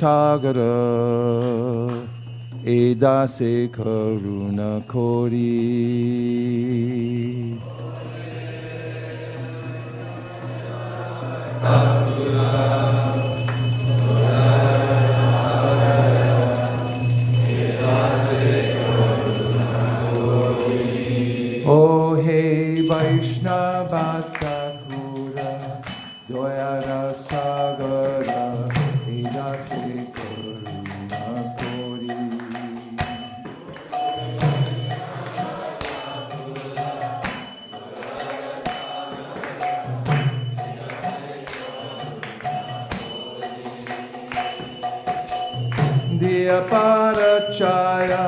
Sagara Dasa Karuna Kori Oh hey Vaishnava Thakura Doyara Sagara Dasa Karuna Kori Diya Parachaya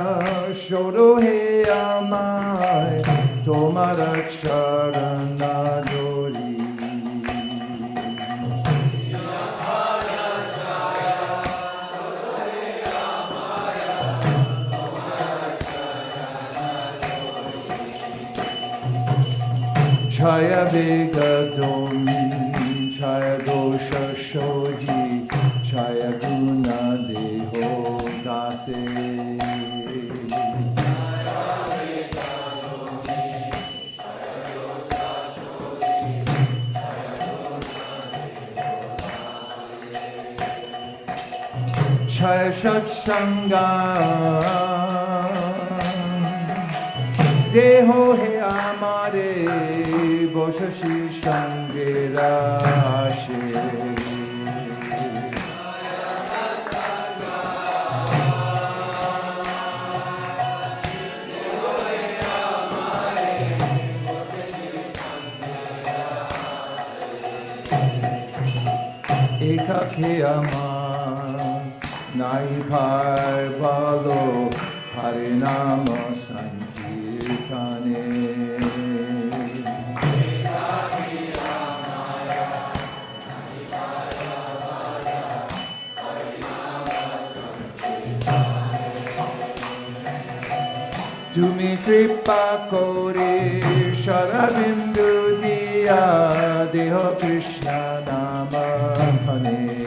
Shodo He Amai Tomara Charana Dori Chaya Vegadom Chaya Dosha Shodhi Chaya Guna Deho Dase Chaya Shatsanga Deho He Amare Boshashi Shangera Ashe Ekake Amar Nai Bhar Balo Harinama Sankirtane Tumi Kripa Kore Sharavindu Diya Deho Krishna Nama Hane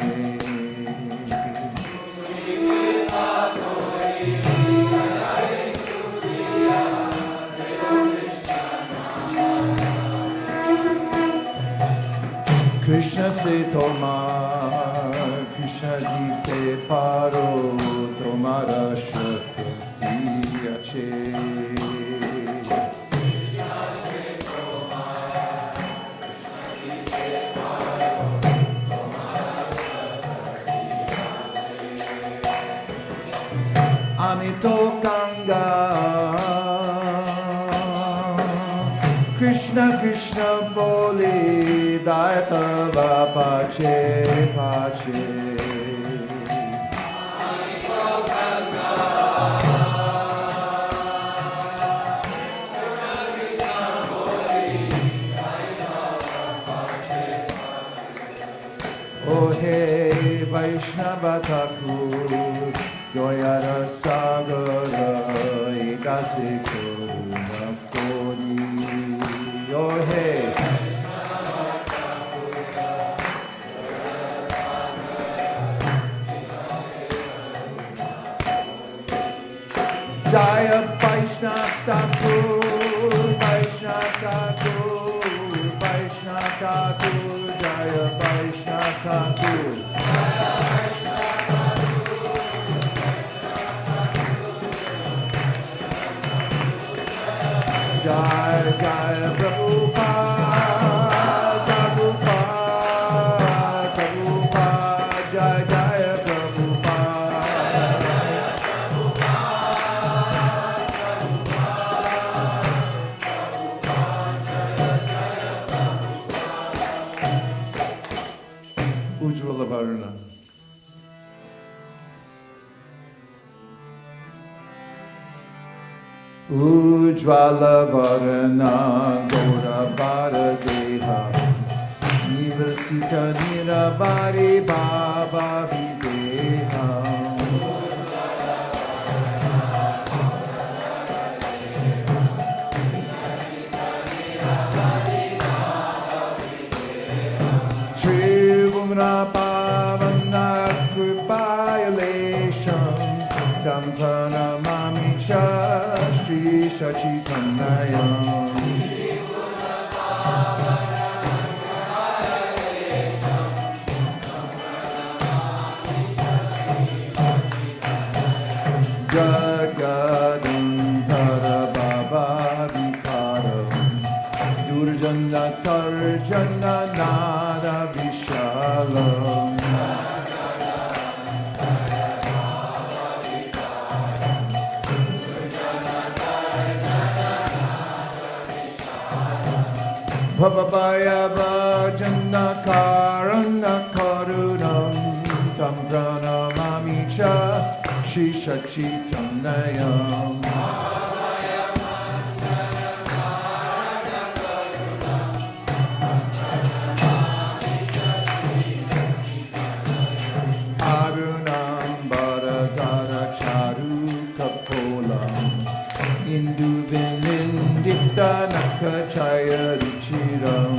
Krishna se tomar Krishna ji te paro tomara shakti ache Amito Kanga Krishna Krishna Bole Dayata Vapache Pache Amito Kanga Krishna Krishna Bole Dayata Vapache Oh hey Vaishnava Thakur Doyara Sagara Dasa Karuna Kori Oh hey Jaya Vaishnava Thakur Vaishnava Thakur Vaishnava Thakur Jaya Vaishnava Thakur Jai Jai Prabhupada Prabhupada Prabhupada Jai Jai Prabhupada Ujjvala Varna Ujjvala Varna Gaura Bharadeha Nivasita Niravari Baba Videha Trivumna Pavana Kripaya Chaitanya Jagadandhara Baba Vikaram Durjana Tarjana Nara Vishalam Bhavabhaya Vajana Karana Karunam Tam Pranamami Cha Shri Chaitanyam Arunam Bharadara Charu Kapolam Indu Vinindita Nakachaya Ruchiram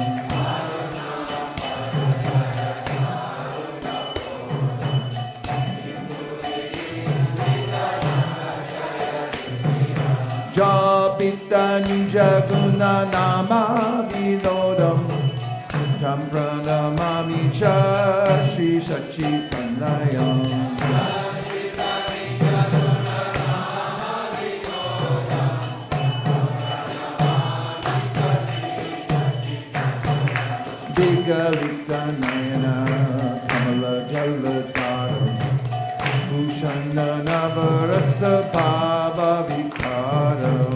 Japita Nijaguna Nama Vinodam Tam Pranamami Cha Shri Satchitanayam Digalita Nayana Kamala Jalataram Bhushana Navarasa Bhava Vikaram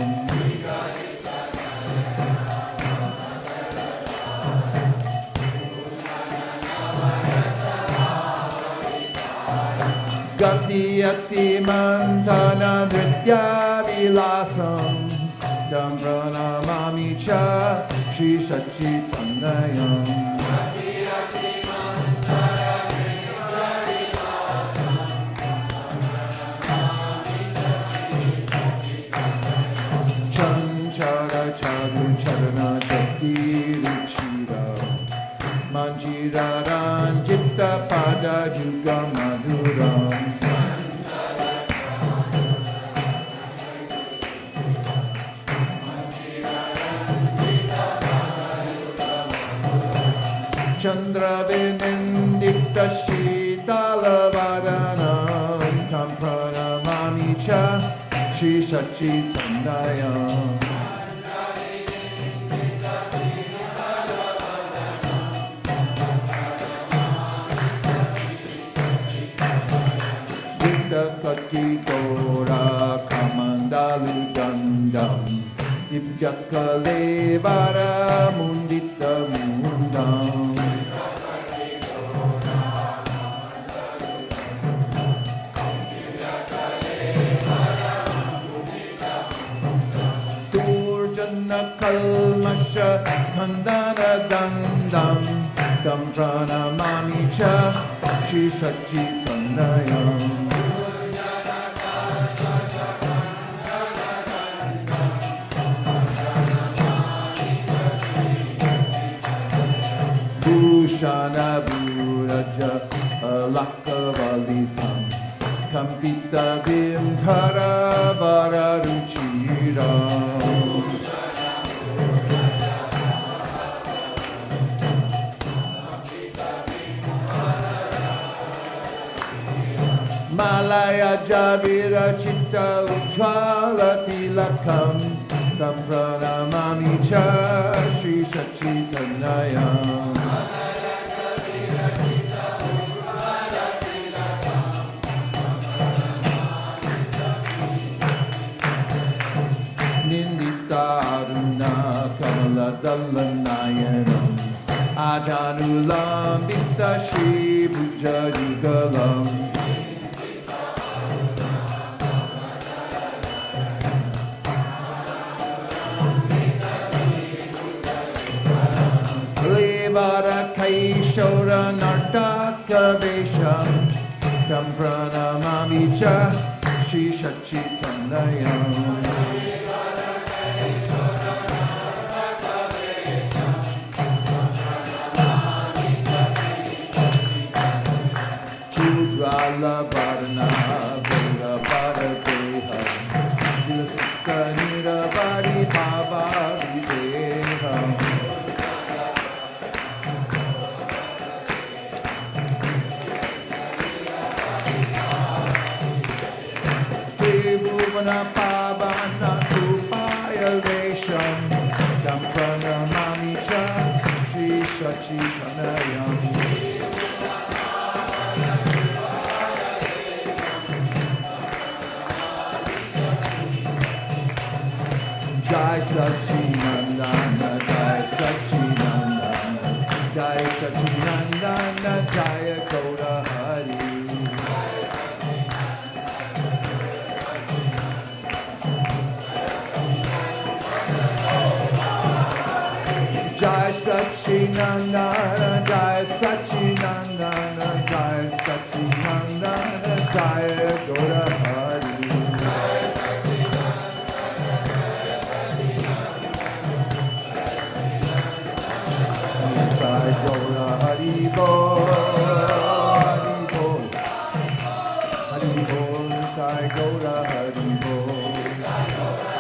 Gati Yati Mantana Nritya Vilasam Tam Pranamami Cha Shri Satchitanayam Chanchara Charu Charana Shakti Ruchira Manjira Ranjita Pada Juga Madhuram Chandra Vinindita Shitala Varanam Tam Pranamami Cha Shri Satchitanayam Vita Kati Tora Kamandalu Dandam Ibjakale Vara Mundita Mundam Kalmasha Khandana Dandam Tam Pranamami Cha Shri Satchitanayam Bhushana Bhuraja Alakavalitam Kampita Vimthara Vararuchiram Malaya Javira Chitta Ujjvala Tilakam Tam Pranamami Cha Shri Satchitanayam Nindita Aruna Kamala Dalanayanam Ajanulam Dita Shri Bhujajugalam Kaishora Nartaka Vesham Tam Pranamami Cha Shri Satchitanayam Chudvala Varna Vira Varadeha ISKCON Sachinandana Jaya Sachinandana Jaya Sachinandana Jaya Gaura Hari Jaya Sachinandana Jaya Sachinandana Jaya Sachinandana Jaya Gaura Hari Jai Gaura Hari Bol Hari Bol Jai Gaura Hari Bol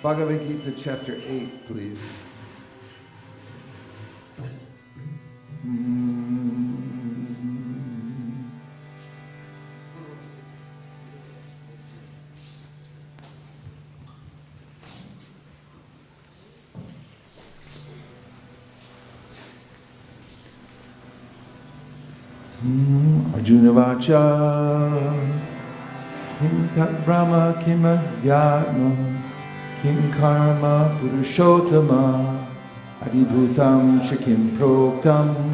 Bhagavad Gita chapter 8, please. Arjuna Vacha Kim Tat Brahma Kim Adhyatma Kim Karma Purushottama Adibhutam Shakim Proktam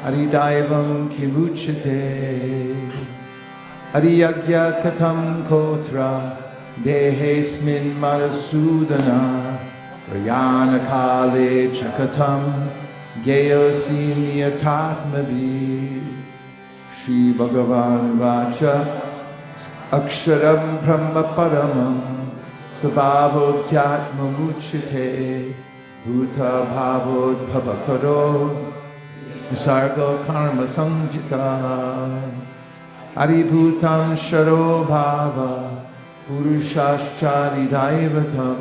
Adidaivam Kim Uchate Adiyagya Katam Kotra Dehesmin Madhusudana Rayana Kale Chakatam Geyosim Yatatmavi Shri Bhagavan Vacha Aksharam Brahma Paramam Sabhavod Jatma Muchite Bhuta Bhavod Bhavakaro Sargo Karma Sanjita Adibhutam Sharo Bhava Purushashchari Daivatam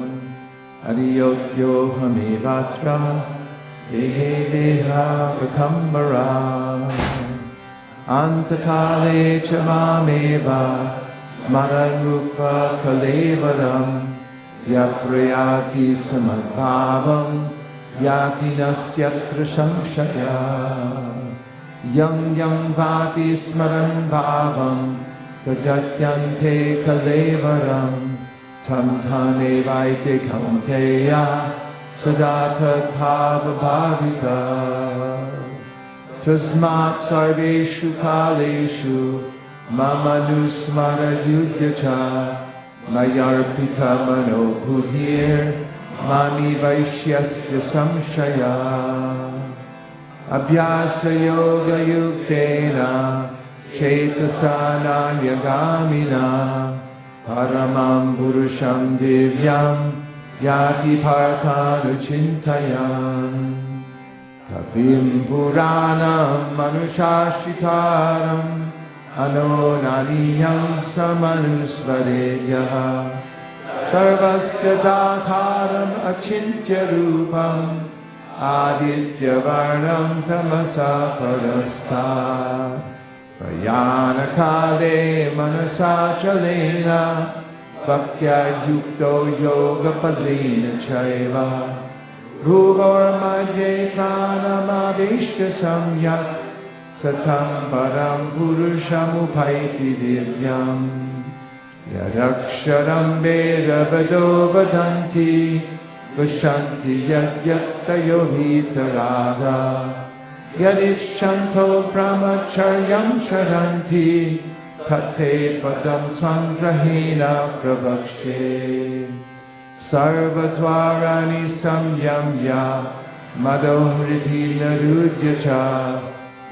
Adiyotyo Hamevatra Dehe Deha Pratambara Antakale Chamameva Smaranukva Kalevaram Yaprayati Samadbhavam Yati Nasyatra Samshaya Yang Yang Vapi Smaran Bhavam Tajatyante Kalevaram Tam Tane Vaite Kaunteya Sadatat Bhava Bhavita Tasmat Sarveshu Kaleshu Mama Nusmara Yudhyacha Mayarpita Mano Bhutir Mami Vaishyasya Samshaya Abhyasa Yoga Yuktena Chetasana Yagamina Paramam Purusham Divyam Yati Partanu Chintayan Kavim Puranam Manushashitaram Anonaniyam Samanusvareya Sarvasya Dataram Achintya Rupam Aditya Varnam Tamasa Parasta Prayana Kale Manasa Chalena Bhaktya Yukto Yoga Padlina Chaiva Ruvor Madhye Pranamavishya Samyak Satam Param Purusham Upaiti Divyam Yadaksharam Veda Vado Vadanti Vashanti Yadyattayo Vitaraga Yadichanto Brahmacharyam Sharanti Tate Padam Sangrahena Pravakshe Sarvatvarani Samyamya Madohriti Narudyacha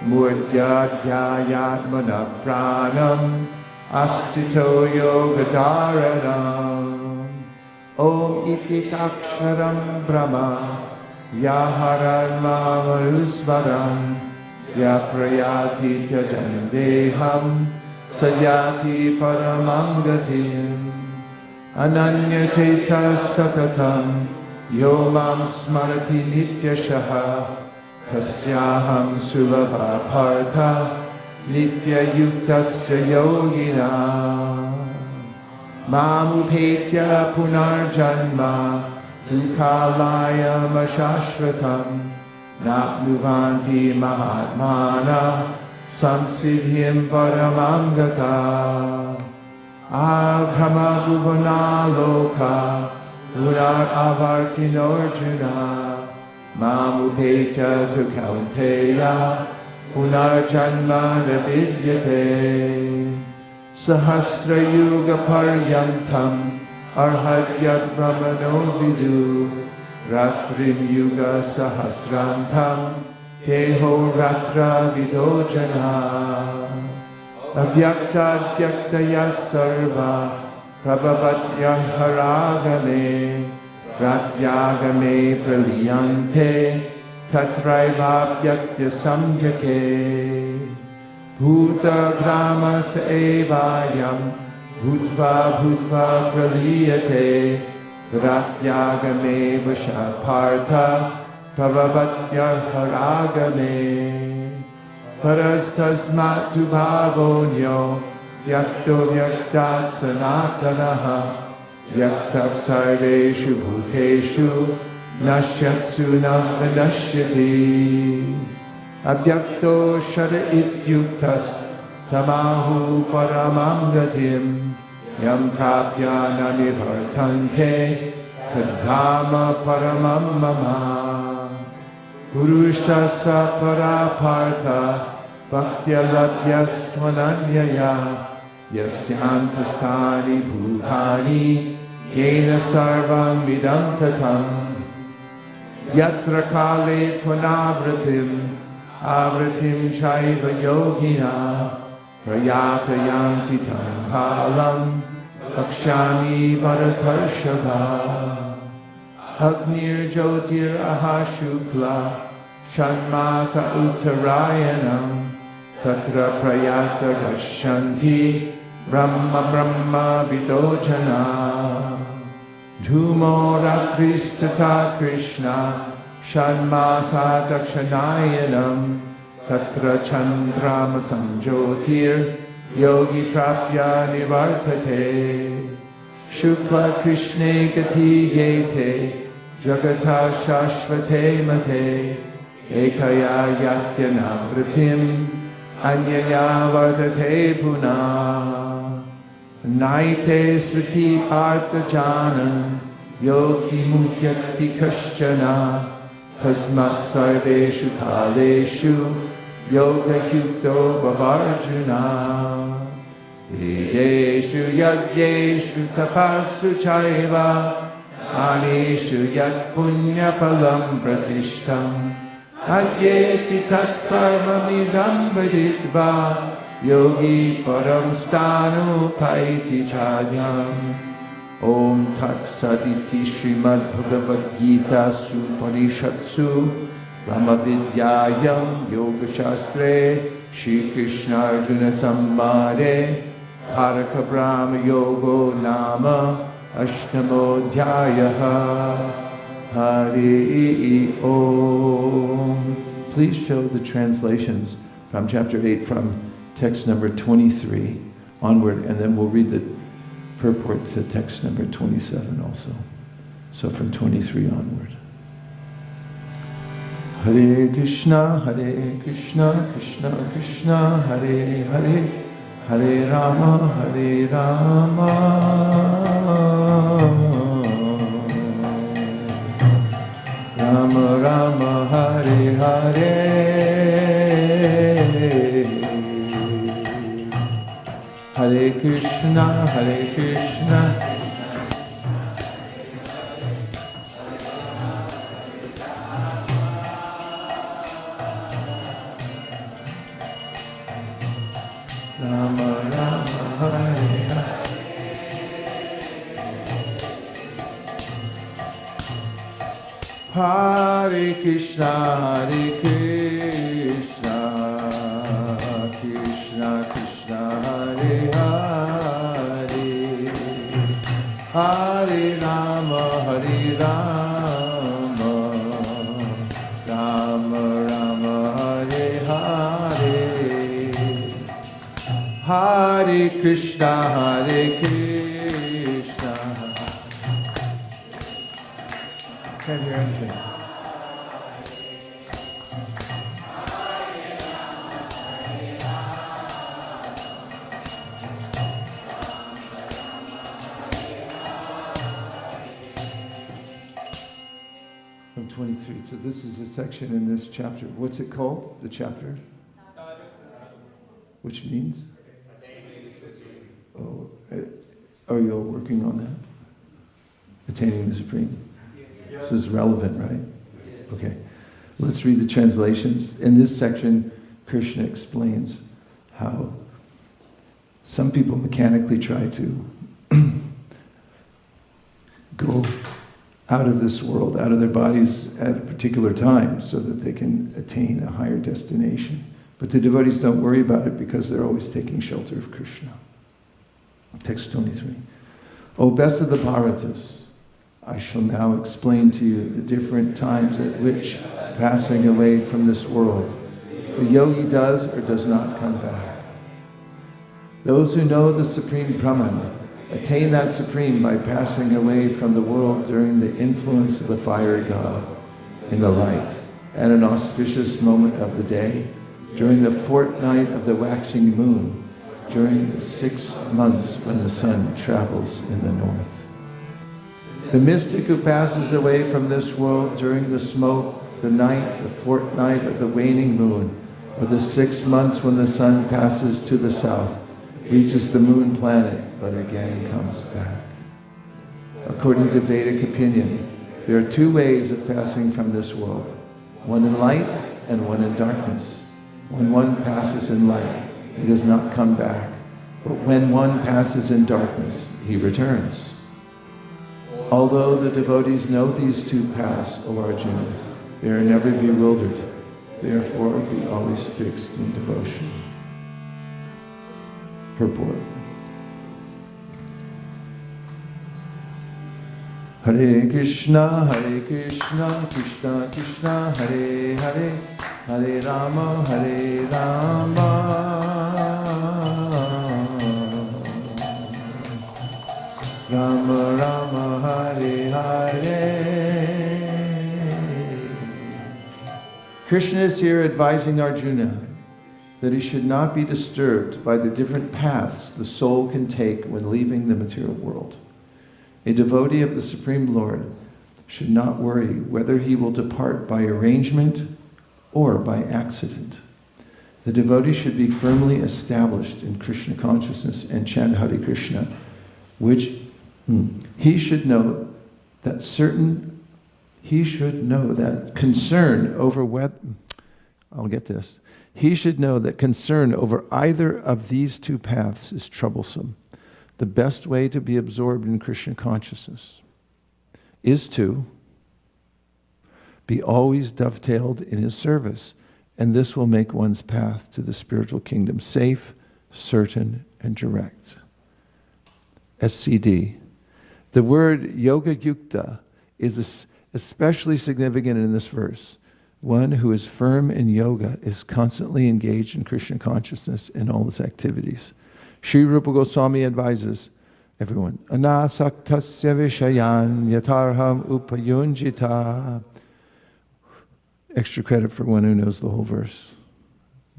Murdyadhyayatmana Pranam Astito Yogadharanam Om Iti Taksharam Brahma Yaharan Mamarusvaram Yaprayati Tjajandeham Sadyati Paramam Gatim Ananya Cheta Satatam Yomam Smarati Nityashaha Tasyaham Sulabha Partha Nitya Yuktasya Yogina Mamupetya Punarjanma Dukalayam Ashashvatam napnuvanti mahatmana samsiddhim paramangata abrahma bhuvana loka unar avartinorjuna mamupeta tu kaunteya unar janma navidyate sahasra yuga paryantam arhatyat brahmano vidu ratrim yuga sahasrantam teho ratra vidojana avyakta vyaktaya sarva prabhavatya haragame ratyagame praliyante tatraiva vyaktya samjake bhuta gramas evayam bhutva bhutva praliyate ratyagame vashapartha prabhavatya haragame parastasmat tu bhavonyo vyakto vyaktat sanatanaha yaksak sarveshu bhuteshu nashyatsu na vinashyati avyakto shara ityuktas tamahu paramam gatim yam prapya nanivartante tadhama paramam mama purushasa parapartha bhaktya labhyastvananyaya yasyantastani bhutani yena sarvam vidam tatam yatra kale tvanavratim avratim chaiva yogina prayatayanti tam kalam lakshami bharatarshava agnir jyotir ahashukla shanmasa uttarayanam tatra prayata gashyanti brahma brahma vidojana dhumo ratristata krishna shanmasa dakshanayanam tatra chandrama samjyotir yogi prapya nivartate shukla krishne gati yete jagata shashvate mate ekaya yatyana vratim anyaya vartate puna naite sriti partha janan yogi muhyati kaschana tasmat sarveshu kaleshu yoga yukto bhavarjuna ideshu yagyeshu tapassu chaiva anishu yat punya palam pratishtam adyeti tat sarvamidam viditva yogi param stanu paiti chadyam Om Tat Saditi Srimad Bhagavad Gita Supanishatsu Brahma Vidyayam Yoga Shastre Shri Krishna Arjuna Samvade Taraka Brahma Yogo Nama Ashtamo Dhyayaha Hari Om. Please show the translations from chapter 8 from text number 23 onward, and then we'll read the purport to text number 27 also. So from 23 onward. Hare Krishna, Krishna Krishna, Hare Hare, Hare Rama, Hare Rama. Rama Rama, Hare Hare. Hare Krishna, Rama Rama, Hare Hare. Hare Krishna, Krishna Krishna, Hare Hare, Hare Rama, Rama Rama, Hare Hare, Hare Krishna, Krishna. Can't hear anything. 23. So this is a section in this chapter. What's it called? The chapter? Which means? Oh, are you all working on that? Attaining the Supreme? This is relevant, right? Okay. Let's read the translations. In this section, Krishna explains how some people mechanically try to go out of this world, out of their bodies at a particular time so that they can attain a higher destination. But the devotees don't worry about it because they're always taking shelter of Krishna. Text 23. O best of the Bharatas, I shall now explain to you the different times at which, passing away from this world, the yogi does or does not come back. Those who know the Supreme Brahman attain that Supreme by passing away from the world during the influence of the fiery god in the light, at an auspicious moment of the day, during the fortnight of the waxing moon, during the 6 months when the sun travels in the north. The mystic who passes away from this world during the smoke, the night, the fortnight of the waning moon, or the 6 months when the sun passes to the south, reaches the moon planet, but again comes back. According to Vedic opinion, there are 2 ways of passing from this world, one in light and one in darkness. When one passes in light, he does not come back, but when one passes in darkness, he returns. Although the devotees know these 2 paths, O Arjuna, they are never bewildered, therefore be always fixed in devotion. Purport. Hare Krishna, Krishna Krishna, Hare Hare, Hare Rama, Rama Rama, Hare Hare. Krishna is here advising Arjuna that he should not be disturbed by the different paths the soul can take when leaving the material world. A devotee of the Supreme Lord should not worry whether he will depart by arrangement or by accident. The devotee should be firmly established in Krishna consciousness and chant Hare Krishna, which he should know that concern over whether, I'll get this, he should know that concern over either of these 2 paths is troublesome. The best way to be absorbed in Krishna consciousness is to be always dovetailed in his service, and this will make one's path to the spiritual kingdom safe, certain, and direct. SCD. The word yoga yukta is especially significant in this verse. One who is firm in yoga is constantly engaged in Krishna consciousness in all its activities. Sri Rupa Goswami advises everyone, Anasaktasya vishayan yatarham upayunjita. Extra credit for one who knows the whole verse.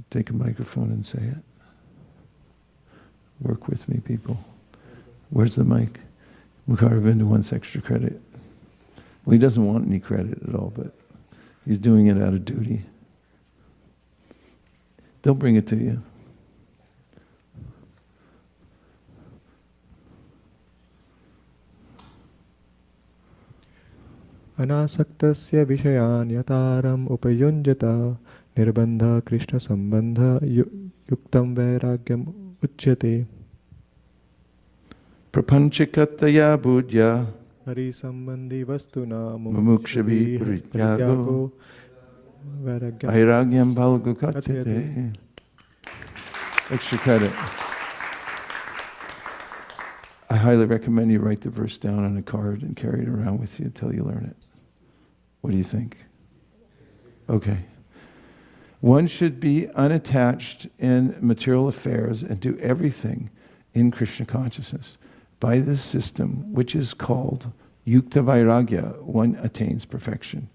Take a microphone and say it. Work with me, people. Where's the mic? Mukharavinda wants extra credit. Well, he doesn't want any credit at all, but he's doing it out of duty. They'll bring it to you. Anasaktasya vishayan yataram upayunjata nirbandha krishna sambandha yuktam vairagyam uchyate. Prapanchikataya budya Hari sambandhi vastuna mumukshavi parityago vairagyam balgukatyate. Extra credit. I highly recommend you write the verse down on a card and carry it around with you until you learn it. What do you think? Okay. One should be unattached in material affairs and do everything in Krishna consciousness. By this system, which is called Yukta Vairagya, one attains perfection.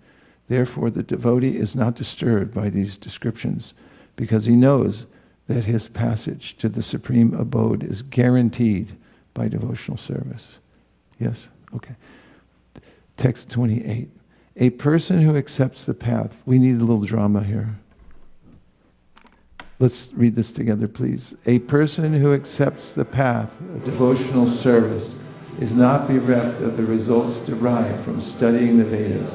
Therefore, the devotee is not disturbed by these descriptions because he knows that his passage to the supreme abode is guaranteed by devotional service. Yes? Okay. Text 28. A person who accepts the path. We need a little drama here. Let's read this together, please. A person who accepts the path of devotional service is not bereft of the results derived from studying the Vedas,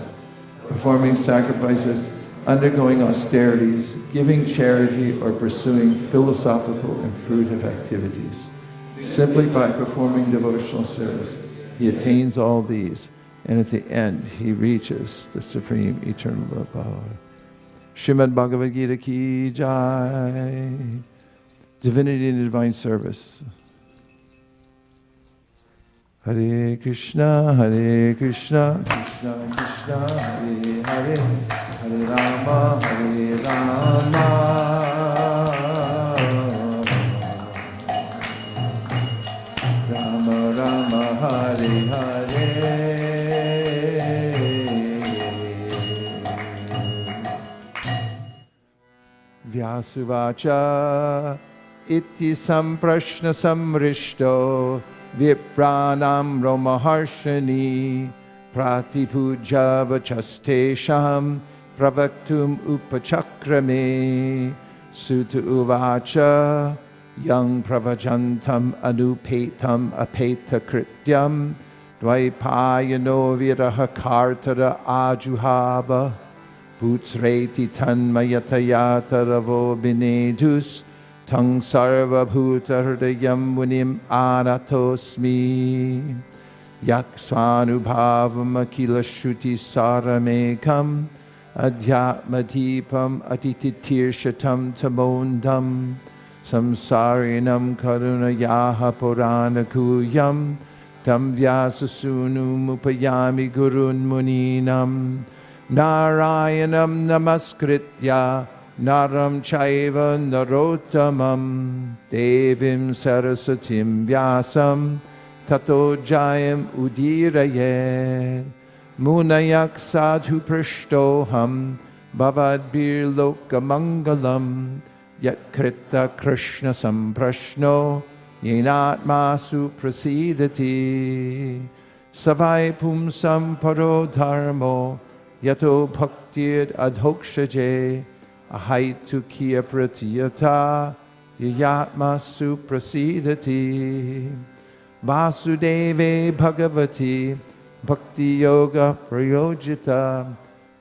performing sacrifices, undergoing austerities, giving charity, or pursuing philosophical and fruitive activities. Simply by performing devotional service, he attains all these, and at the end, he reaches the supreme eternal abode. Srimad Bhagavad Gita ki jai. Divinity and Divine Service. Hare Krishna, Krishna Krishna, Hare Hare, Hare Rama, Rama Rama, Hare Hare. Vyasuvacha iti samprashna samrishto Vipranam Romaharshani Pratipuja Vachastesham Pravaktum Upachakrame Sutta Uvacha Yang Pravajantam Anupetam Apeta Krityam Dvaipayano Viraha Kartara Ajuhava Putreti Tanmayatayata Ravo Binedus Tang sarva bhuta hridayam munim anatosmi Yaksvanubhavam akila shruti saramekam Adhyatmadipam atititirshatam tamondam Samsarinam karunayaha puranakuyam Tam vyasasunum upayami gurun muninam Narayanam namaskritya Naram chaiva narottamam Devim sarasatim vyasam Tato jayam udirayet Munayak sadhu prashtoham Bhavadbir lokamangalam Yat krita Krishna samprashno Yenatmasu prasidati Savai pumsam paro dharmo Yato bhaktir adhokshaje Ahaitu kiya pratiyata Yayatma suprasidati Vasudeve bhagavati Bhakti yoga prayojita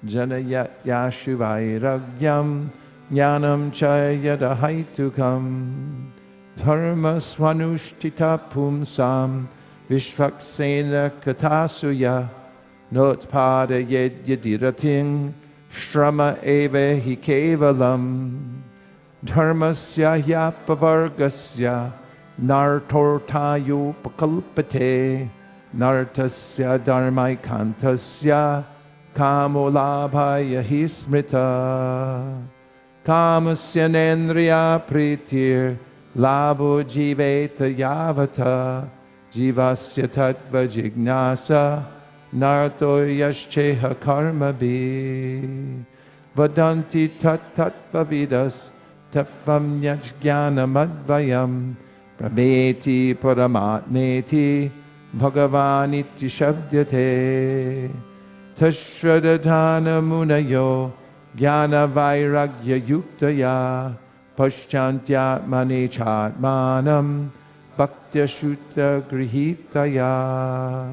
Janayat yashuvairagyam Jnanam chayadahaitukam Dharma swanushtita pumsam Vishvaksena katasuya Notpada yed yadirating Shrama eva hi kevalam Dharmasya hyapavargasya Nartortayo pakalpate Nartasya dharmaikantasya Kamolabhaya hi smrita Kamasya nendriya pritir Labo jiveta yavata Jivasya tattva jignasa Narto yascheha karma bi Vadanti tat vidas Taffam yajjnana madvayam Prameti paramatmeti Bhagavaniti shabdyate Tashradadhana munayo Jnana vairagya yuktaya Paschantyatmane chatmanam Bhaktya shutta grihitaya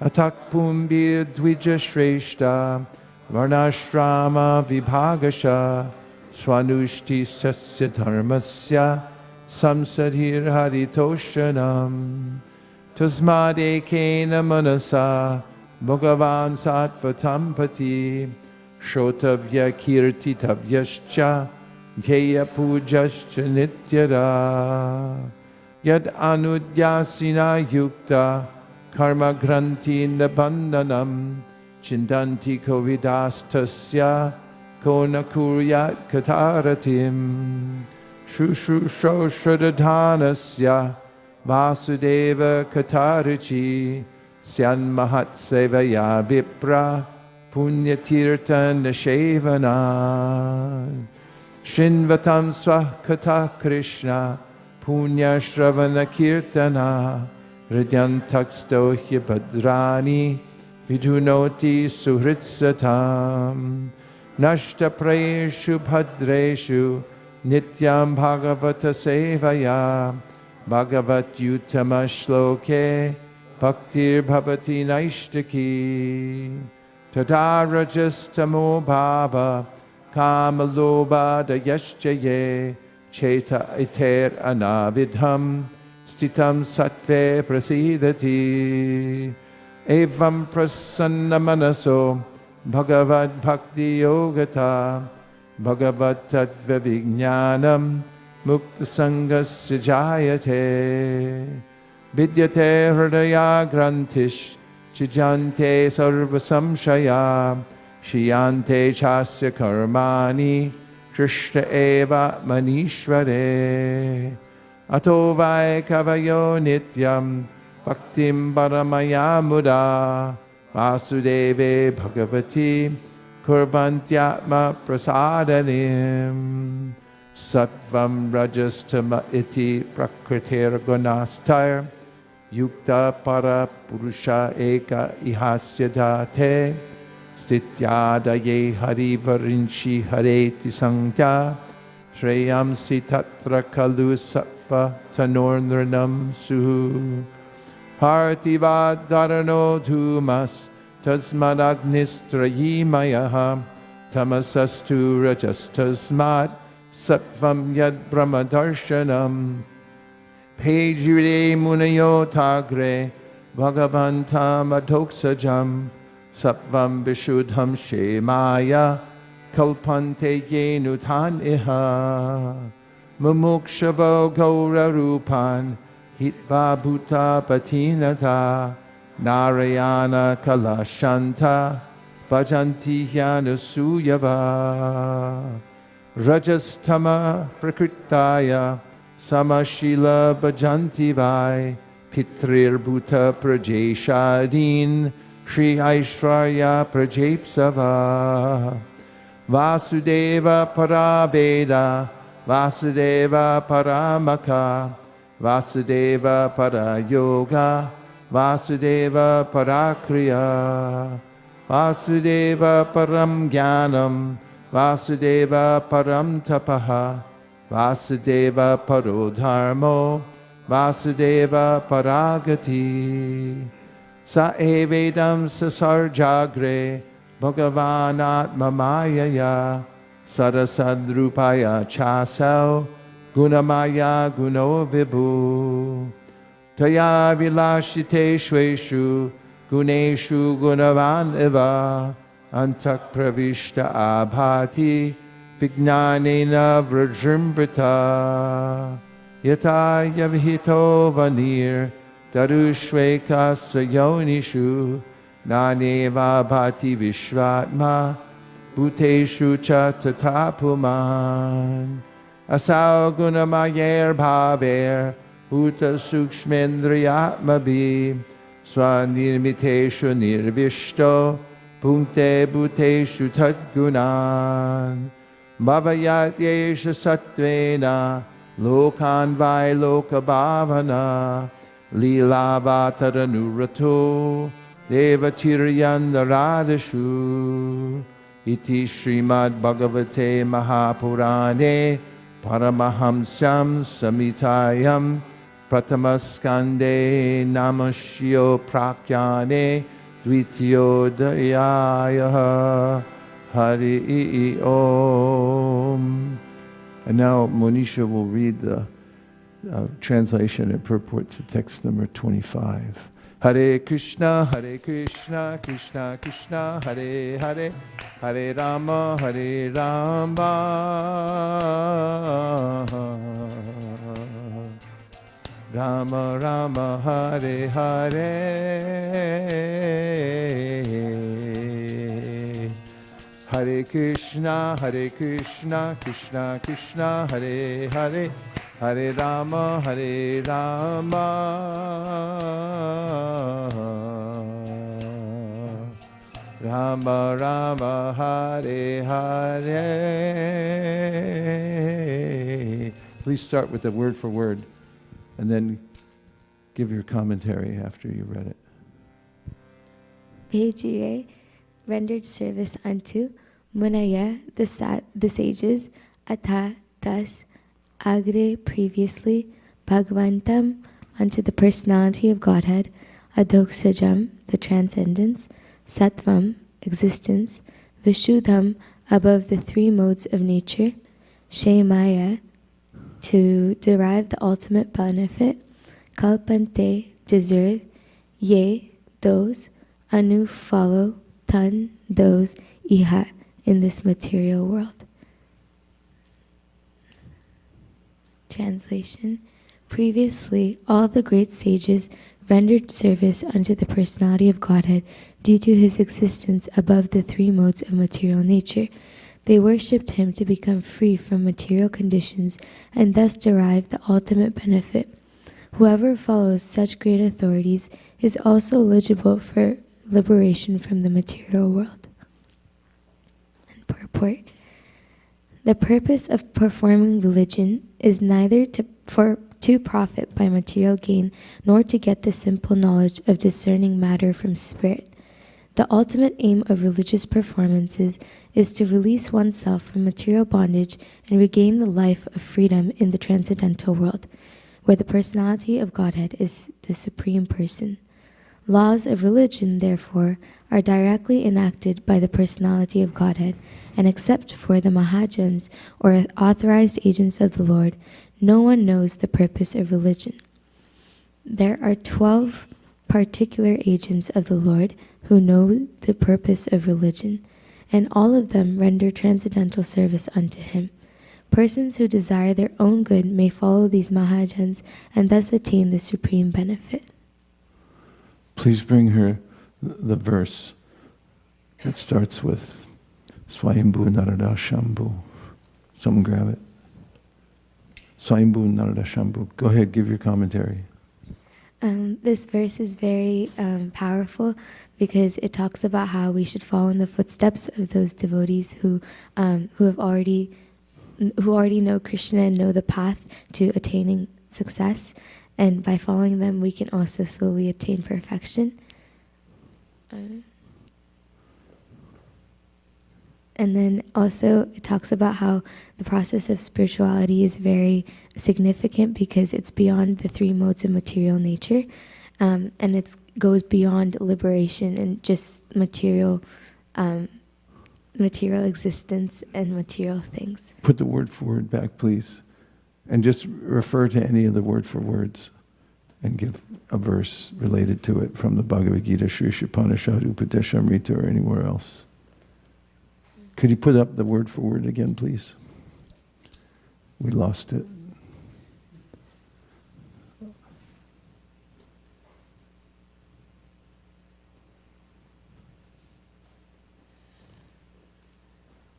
Atak pumbir dvija shreshta Varnashrama vibhagasha Swanushti sasya dharmasya Samsadhir haritoshanam Tasmad ekena manasa Bhagavan sattvatam pati Shrotavya kirtitavyascha Dheya pujascha nityada Yad anudyasina yukta Karma granti nabandhanam Chindanti kovidastasya Kona kuryat kataratim Shushrusho shradhanasya Vasudeva katarichi Syan mahat sevaya vipra Punyatirtan nashevana Shinvatam swah katha Krishna Punya shravana kirtana Hridyantaksto hyabadrani vidunoti suhritsatam nashtaprayeshu bhadreshu nityam bhagavata sevaya bhagavat yutama shloke bhaktir bhavati naishtaki tada rajastamo bhava kamalobha dayashchaye cheta iter anavidham stitam sattve prasidati evam prasanna manaso bhagavad bhakti yogata bhagavad tattva vijnanam mukta sangasya jayate vidyate hridaya grantish chijante sarva samshaya shiyante chasya karmani krishna eva manishvare ato vai kavayo nityam bhaktim paramaya muda vasudeve bhagavati kurvantyatma prasadanim sattvam rajastama iti prakritir gunastar yukta para purusha eka ihasya date stityadaye harivarinshi hareti sankhya shreyamsi tatra kalu sattva tanornranam su hartivad dharano dhumas tasmadagnistrayimayaha tamasastu rajastasmad sattvam yad brahmadarshanam pejire munayo tagre bhagavantam adoksajam sattvam vishuddham shemaya kalpante yenutan iha mumukshavo gaura rupan hitva bhuta patinata narayana kalashanta bhajanti hyanusuyava rajastama prakritaya samashila bhajanti vai pitrir bhuta prajeshadin Shri Aishwarya Prajepsava Vasudeva Paraveda Vasudeva Paramaka Vasudeva Parayoga Vasudeva Parakriya Vasudeva Param Jnanam Vasudeva Param Tapaha Vasudeva Parodharmo Vasudeva Paragati Sa evedam sasarjagre Bhagavanat mamayaya Sarasadrupaya chasau Gunamaya guno vibhu Taya vilashite shveshu Guneshu gunavan eva Antak pravishta abhati Vijnanena vrajrimbrita Yata yavhito vanir Darushveka sayonishu Naneva bhati vishvatma Bhuteshu cha tatapuman Asau gunamayer bhaver Bhuta sukshmendriyatmabi Swanirmiteshu nirvishto Bhunte bhuteshu tadgunan Bhavayat yesha satvena Lokan vai loka bhavana Lila Vataranurato Devachiryandaradashu Iti Srimad Bhagavate Mahapurane Paramahamsam Samitayam Pratamaskande Namashyo Prakyane Dvitiyodayaya Hari Om. And now Monisha will read the translation and purport to text number 25. Hare Krishna, Krishna Krishna, Hare Hare, Hare Rama, Rama Rama, Hare Hare, Hare Krishna, Krishna Krishna, Hare Hare, Hare Rama, Rama Rama, Hare Hare. Please start with the word for word, and then give your commentary after you read it. Pejire rendered service unto Munaya, the sages, Atha, thus, Agre, previously, Bhagavantam, unto the personality of Godhead, Adoksajam, the transcendence, Sattvam, existence, Vishuddham, above the three modes of nature, Shemaya, to derive the ultimate benefit, Kalpante, deserve, Ye, those, Anu, follow, Tan, those, Iha, in this material world. Translation. Previously, all the great sages rendered service unto the personality of Godhead due to his existence above the three modes of material nature. They worshipped him to become free from material conditions and thus derive the ultimate benefit. Whoever follows such great authorities is also eligible for liberation from the material world. And purport. The purpose of performing religion is neither to profit by material gain, nor to get the simple knowledge of discerning matter from spirit. The ultimate aim of religious performances is to release oneself from material bondage and regain the life of freedom in the transcendental world, where the personality of Godhead is the supreme person. Laws of religion, therefore, are directly enacted by the personality of Godhead, and except for the Mahajans, or authorized agents of the Lord, no one knows the purpose of religion. There are 12 particular agents of the Lord who know the purpose of religion, and all of them render transcendental service unto him. Persons who desire their own good may follow these Mahajans and thus attain the supreme benefit. Please bring her the verse that starts with Swayambhu Narada Shambhu. Someone grab it. Swayambhu Narada Shambhu. Go ahead, give your commentary. This verse is very powerful because it talks about how we should follow in the footsteps of those devotees who already know Krishna and know the path to attaining success. And by following them, we can also slowly attain perfection. And then also it talks about how the process of spirituality is very significant because it's beyond the three modes of material nature. And it goes beyond liberation and just material existence and material things. Put the word for word back, please. And just refer to any of the word for words and give a verse related to it from the Bhagavad Gita, Sri Upanishad, Upadeshamrita, or anywhere else. Could you put up the word for word again, please? We lost it.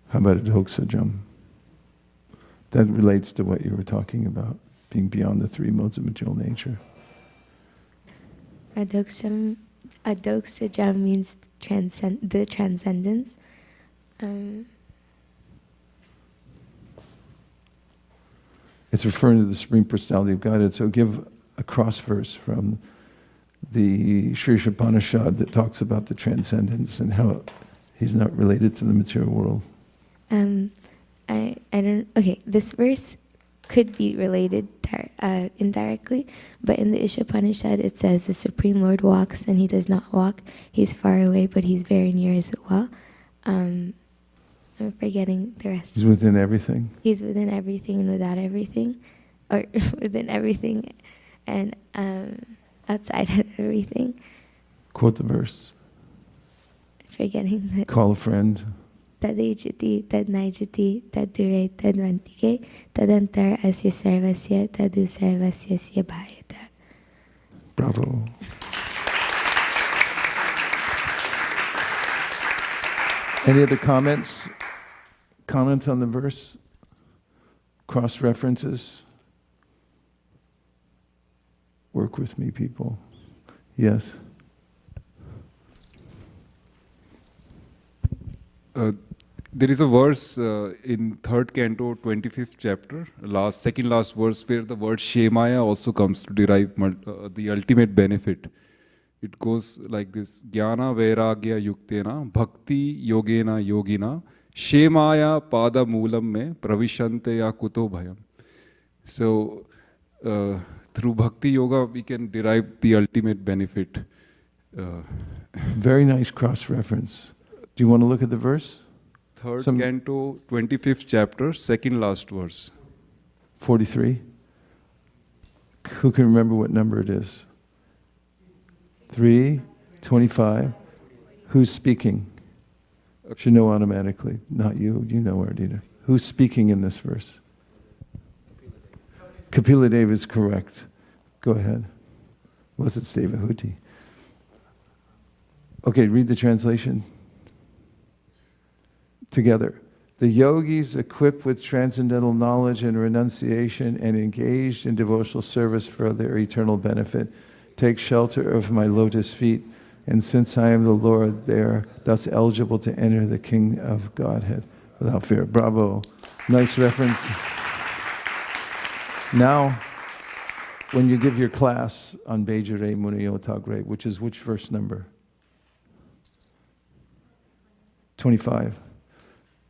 How about Adhoksajam? That relates to what you were talking about, being beyond the three modes of material nature. Adoksajam means the transcendence. It's referring to the Supreme Personality of Godhead. So give a cross verse from the Sri Upanishad that talks about the transcendence and how he's not related to the material world. I don't. Okay, this verse could be related indirectly, but in the Ishopanishad it says the Supreme Lord walks and he does not walk. He's far away, but he's very near as well. I'm forgetting the rest. He's within everything. He's within everything and without everything, or within everything and outside of everything. Quote the verse. Forgetting the. Call a friend. Tadejati, tadnaijati, tadure, tadvantike, tadantar asya sarvasya, tadu sarvasya sya bhayata. Bravo. Any other comments? Comments on the verse? Cross references? Work with me, people. Yes. There is a verse in 3rd canto, 25th chapter, second last verse, where the word Shemaya also comes to derive the ultimate benefit. It goes like this: Jnana Vairagya Yuktena Bhakti Yogena Yogina Shemaya Pada Moolam Me Pravishante Ya Kuto Bhayam. So, through Bhakti Yoga, we can derive the ultimate benefit. Very nice cross-reference. Do you want to look at the verse? Third canto, 25th chapter, second last verse. 43. Who can remember what number it is? 3, 25. Who's speaking? Should know automatically. Not you. You know Ardita. Who's speaking in this verse? Kapila Deva is correct. Go ahead. Unless it's Devahuti. Okay, read the translation together. The yogis equipped with transcendental knowledge and renunciation and engaged in devotional service for their eternal benefit take shelter of my lotus feet, and since I am the Lord, they are thus eligible to enter the King of Godhead without fear. Bravo. Nice reference. Now, when you give your class on Bejare Munayotagre, which is which verse number? 25.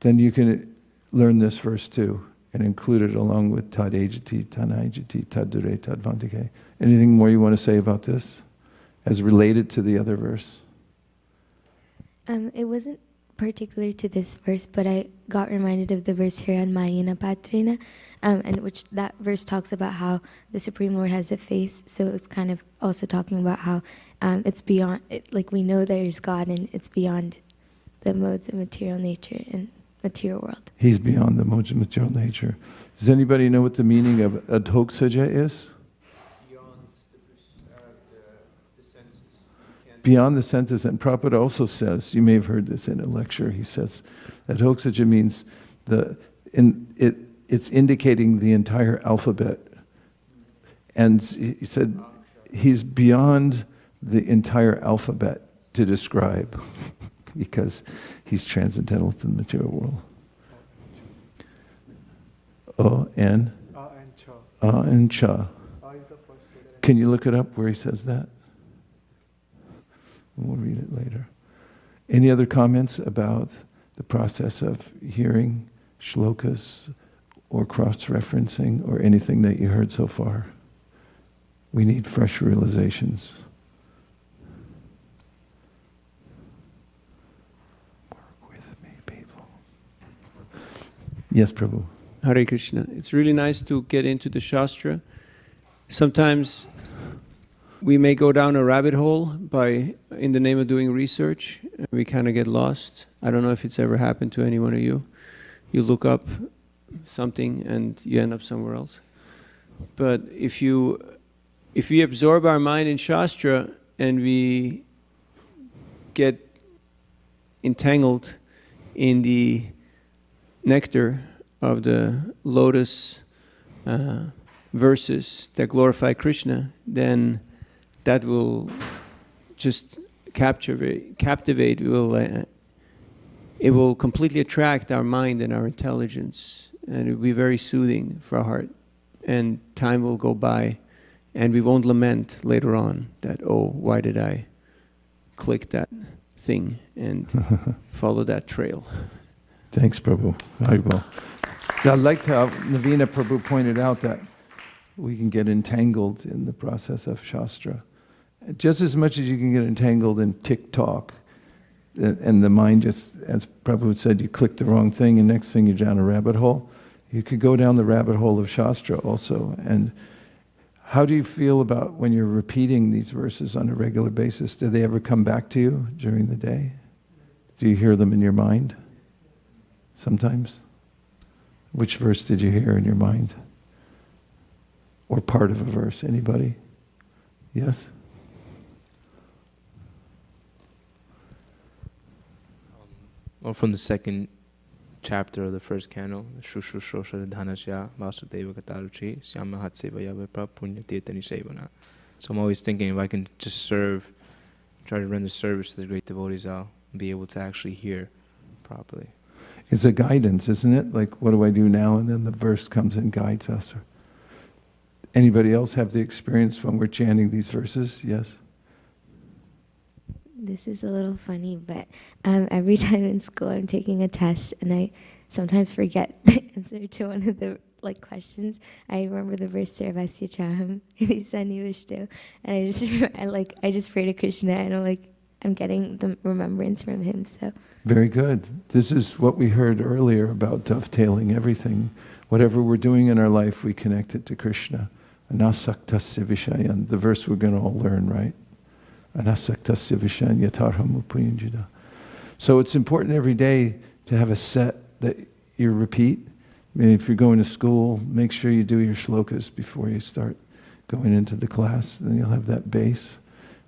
Then you can learn this verse too and include it along with Tadejati, Tanaijati, Tadure, Tadvantike. Anything more you want to say about this as related to the other verse? It wasn't particular to this verse, but I got reminded of the verse here on Mayina Patrina, and which that verse talks about how the Supreme Lord has a face. So it's kind of also talking about how it's beyond, like we know there's God and it's beyond the modes of material nature and material world. He's beyond the modes of material nature. Does anybody know what the meaning of adhoksaja is? Beyond the senses. Beyond the senses. And Prabhupada also says, you may have heard this in a lecture, he says, adhoksaja means it's indicating the entire alphabet. And he said, he's beyond the entire alphabet to describe. Because he's transcendental to the material world. O and cha. Can you look it up where he says that? We'll read it later. Any other comments about the process of hearing shlokas or cross-referencing or anything that you heard so far? We need fresh realizations. Yes, Prabhu. Hare Krishna. It's really nice to get into the Shastra. Sometimes we may go down a rabbit hole in the name of doing research. We kind of get lost. I don't know if it's ever happened to any one of you. You look up something and you end up somewhere else. But if we absorb our mind in Shastra and we get entangled in the nectar of the lotus verses that glorify Krishna, then that will just captivate. It will completely attract our mind and our intelligence, and it will be very soothing for our heart. And time will go by, and we won't lament later on that, oh, why did I click that thing and follow that trail? Thanks, Prabhu. Very well. I liked how Navina Prabhu pointed out that we can get entangled in the process of Shastra. Just as much as you can get entangled in TikTok, and the mind just, as Prabhu said, you click the wrong thing, and next thing you're down a rabbit hole. You could go down the rabbit hole of Shastra also. And how do you feel about when you're repeating these verses on a regular basis? Do they ever come back to you during the day? Do you hear them in your mind? Sometimes? Which verse did you hear in your mind? Or part of a verse? Anybody? Yes? Or from the second chapter of the first canto, Shushu Shosha Dhanasya Vasudeva Kataruchi Syama Hatsevaya Vipa Punya Tirtani Sevana. So I'm always thinking if I can just serve, try to render service to the great devotees, I'll be able to actually hear properly. It's a guidance, isn't it? Like, what do I do now? And then the verse comes and guides us. Anybody else have the experience when we're chanting these verses? Yes? This is a little funny, but every time in school I'm taking a test and I sometimes forget the answer to one of the questions. I remember the verse Sarvasya Vishnu, and I just pray to Krishna, and I'm getting the remembrance from him. So very good. This is what we heard earlier about dovetailing everything. Whatever we're doing in our life, we connect it to Krishna. Anasaktasya vishayan, the verse we're going to all learn, right? Anasaktasya vishayan yatarham upayunjita. So it's important every day to have a set that you repeat. I mean, if you're going to school, make sure you do your shlokas before you start going into the class. Then you'll have that base.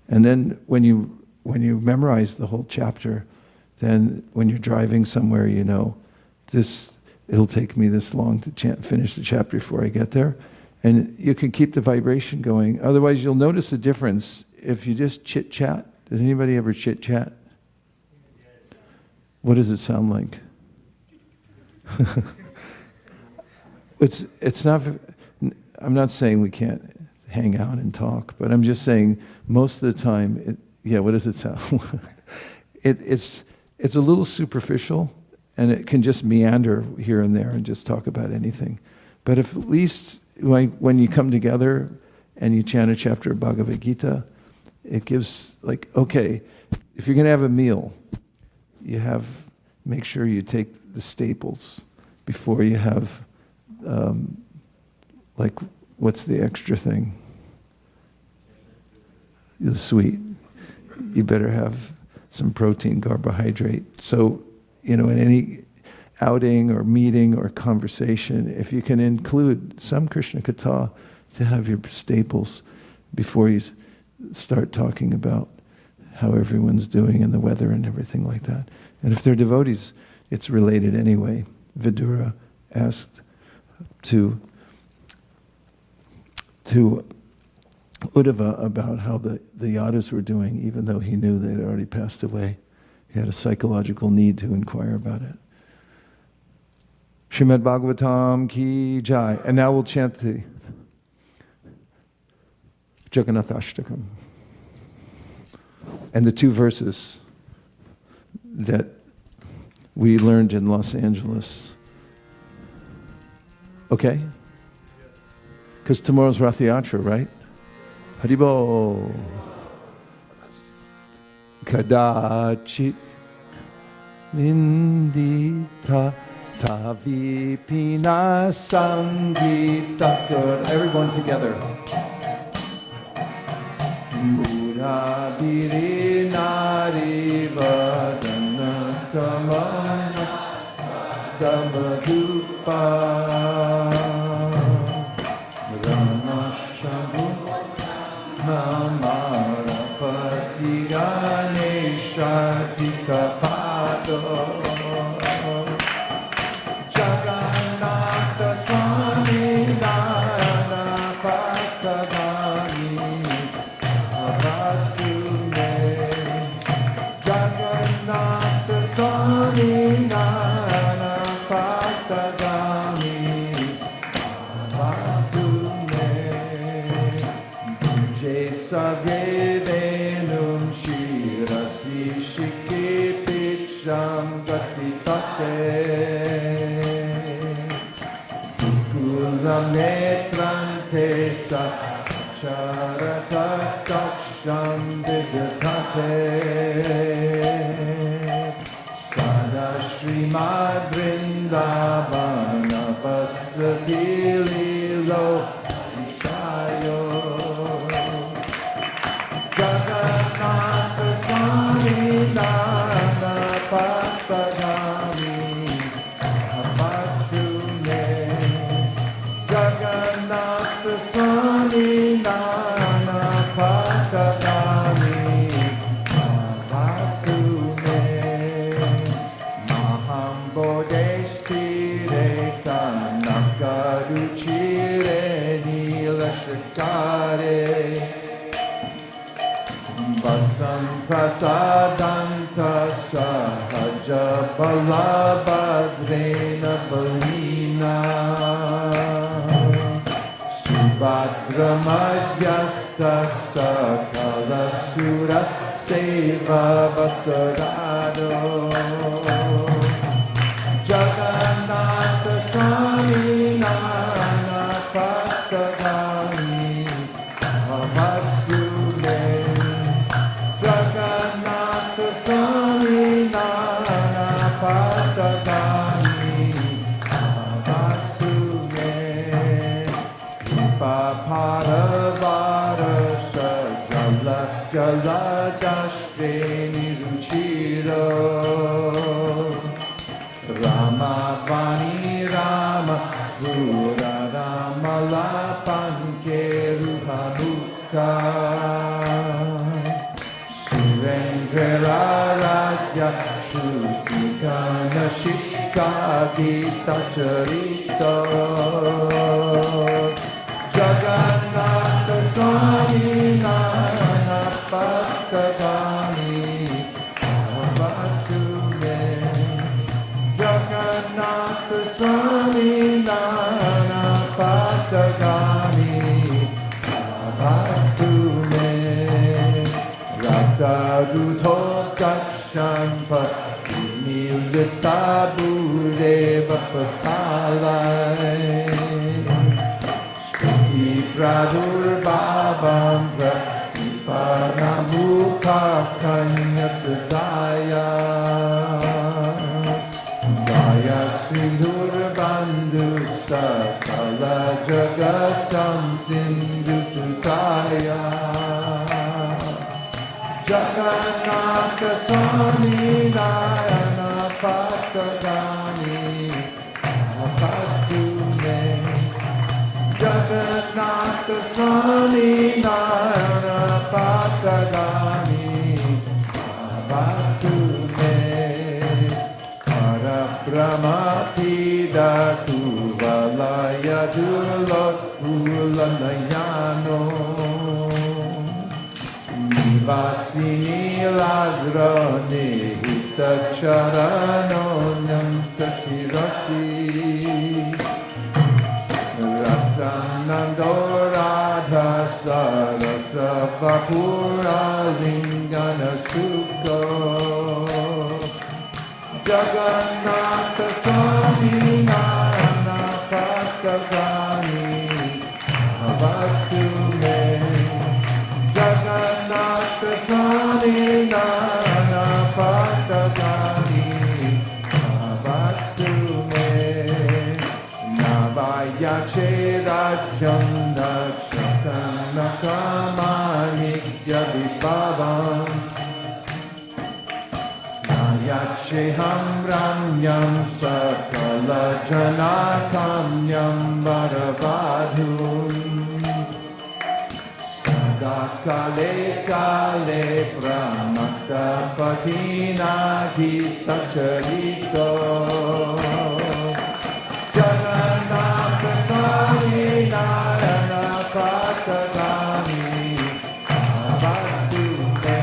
And then when you memorize the whole chapter, then when you're driving somewhere, you know, it'll take me this long to finish the chapter before I get there. And you can keep the vibration going. Otherwise, you'll notice a difference if you just chit-chat. Does anybody ever chit-chat? What does it sound like? It's not, I'm not saying we can't hang out and talk, but I'm just saying most of the time, what does it sound? It's a little superficial, and it can just meander here and there and just talk about anything. But if at least when you come together and you chant a chapter of Bhagavad Gita, it gives okay, if you're going to have a meal, make sure you take the staples before you have, what's the extra thing? The sweet. You better have some protein, carbohydrate. So, in any outing or meeting or conversation, if you can include some Krishna Katha to have your staples before you start talking about how everyone's doing and the weather and everything like that. And if they're devotees, it's related anyway. Vidura asked to Uddhava about how the Yadus were doing, even though he knew they'd already passed away. He had a psychological need to inquire about it. Srimad Bhagavatam ki jai. And now we'll chant the Jagannath Ashtakam. And the two verses that we learned in Los Angeles. Okay? Because tomorrow's Rath Yatra, right? Haribo. Kadachit nindita tavipina sangita. Everyone together. Murabiri nari vadana kamana damadupa ramashabu mamara patigane shatika pado Jagannatha Swami Narana Patavani Jagannatha Swami Narana Patavani Savedenum Shirasi Shiki Pitcham Gatitate Kulam Netrante Charata Taksham Vidatate Sada Srimad Vrindavana Pasati Lilo Ishayo Jagannatha Swami Narana Patagami Amatune Jagannatha Swami Narana Patagami Amatune Maham Bodhestire Kanakaruchire Nilashakare Vasam prasadanta sahaja balabhadrena balina Subhadra madhyasta sakala sura Seva Vasarado Jagannatha Swami Nana Patagami Avatule Jagannatha Swami Nana Patagami Avatule Paparavara Sajala Jaladashre Niruchiro Rama Vani Rama Sura Rama Lapanke Ruhamukha Surendra Raja Shutikana Shikha Gita Charita Jagannatha Swami Nana Patagami Avatule Jagannatha Swami Nana Patagami Avatule Rataruto Gakshampa Nilita Bureva Patalai Pradurbhavam Pranamukha Kanyasudaya Daya Sindhurbandhu Sakala Jagatam Sindhu Sudaya Jagannatha Swami Nayana Patagami Avatule Jagannatha Swami Nayana Patagami Avatule Parabrahma Pidatu Valaya Dulot Ulanayano Nivasini Lagrani Hita Charano Nyanta Shirasi Rasanando Radha Sarasa Vapura Lingana Sukho Jagannatha Swami Nana Patagami Avatule Jagannatha Swami Nana Patagami Avatule Navayache Rajam Dakshakana Kamanikya Vibhavam Nayacheham Ranyam Sakala Janakamyam Varavadhum Sadakale Kale Pramakta Patina Gita Charito Jagannatha Swami Nayana Patagami Avatule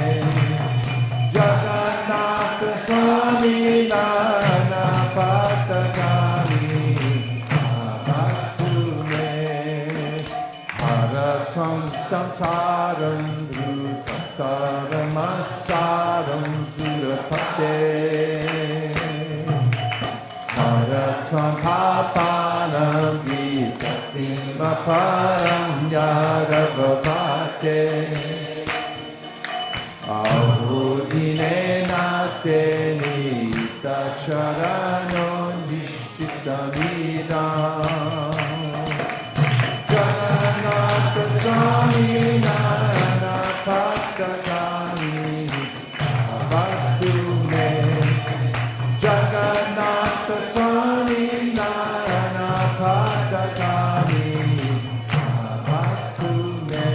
Jagannatha Swami Nayana Patagami Avatule Haratam Samsaram Dhrutam Asaram Surapate Haratam Vitatim Aparam Yaravavate Ahudine Nate Nita Charano Nishitamidam Jagannatha Swami Nayana Patagami Avatule Jagannatha Swami Nayana Patagami Avatule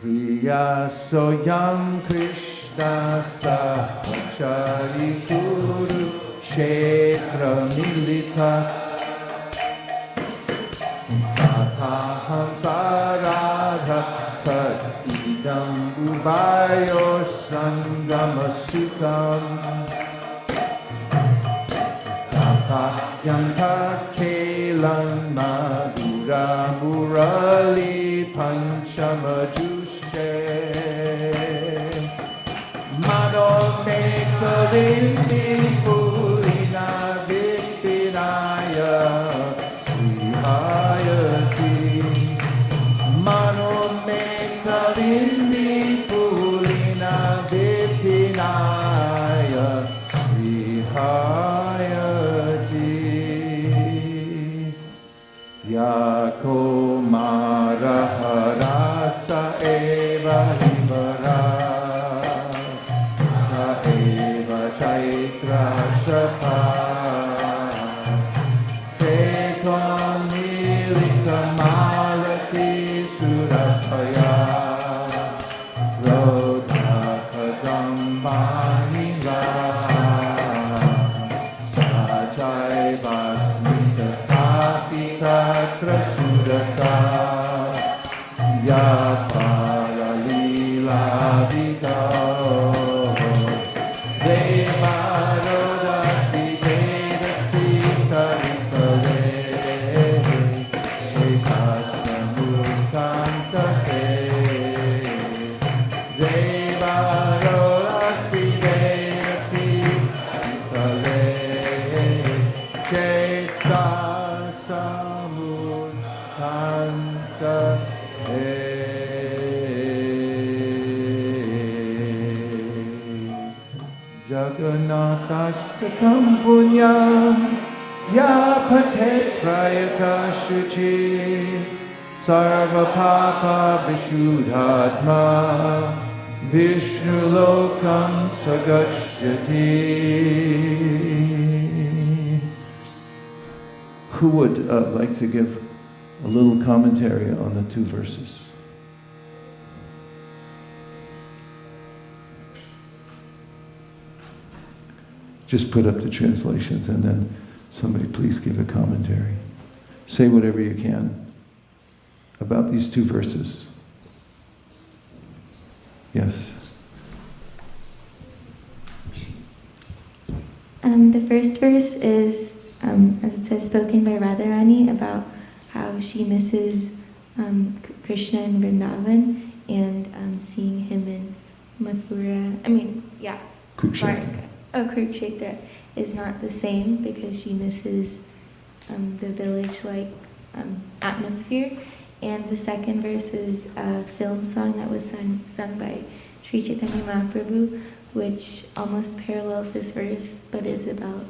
Priya Soyam Krishna Sahachari Kuru Kshetra Militas Katha Hamsaradha Tatidam Uvayo Sangama Sukam Satyam Takelan Madhura Murali Panchamajushte Mano Mekalindi Purina Vipinaya Srihayati Mano Mekalindi Purina Vipinaya Srihayati Yako Maraharasa Eva Himara Eva Chaitra Shapa Tekam Nilika Malaki Surapaya Rodha Kadambanila Sajai Vasmita Kapika Trasudaka Yapara Lila Vika Devaroda Siveda Sita Vitale Ekasamukanta Devaroda Siveda Vitale Ekasamukanta Jagannathashtakam punyam yapatet prayaka shuchi sarva papa vishuddhatma vishnu lokam sagachyati. Who would like to give a little commentary on the two verses? Just put up the translations and then somebody please give a commentary. Say whatever you can about these two verses. Yes. The first verse is, as it says, spoken by Radharani about how she misses Krishna in Vrindavan and seeing him in Mathura. Kurukshetra. Kurukshetra is not the same because she misses the village-like atmosphere. And the second verse is a film song that was sung by Sri Chaitanya Mahaprabhu, which almost parallels this verse, but is about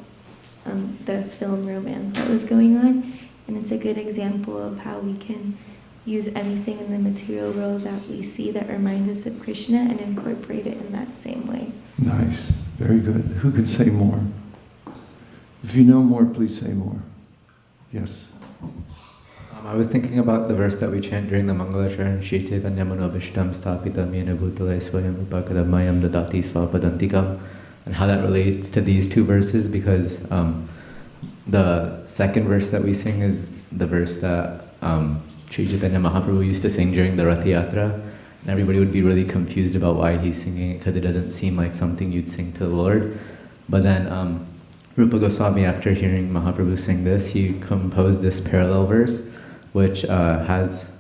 the film romance that was going on. And it's a good example of how we can use anything in the material world that we see that reminds us of Krishna and incorporate it in that same way. Nice. Very good. Who could say more? If you know more, please say more. Yes. I was thinking about the verse that we chant during the Mangalacharan, Shri Chaitanya Manobhishtam Sthapitam Yena Bhutale Swayam Upakadamayam Dadati Svapadantikam, and how that relates to these two verses, because the second verse that we sing is the verse that Sri Chaitanya Mahaprabhu used to sing during the Rath Yatra, and everybody would be really confused about why he's singing it, because it doesn't seem like something you'd sing to the Lord. But then Rupa Goswami, after hearing Mahaprabhu sing this, he composed this parallel verse, which has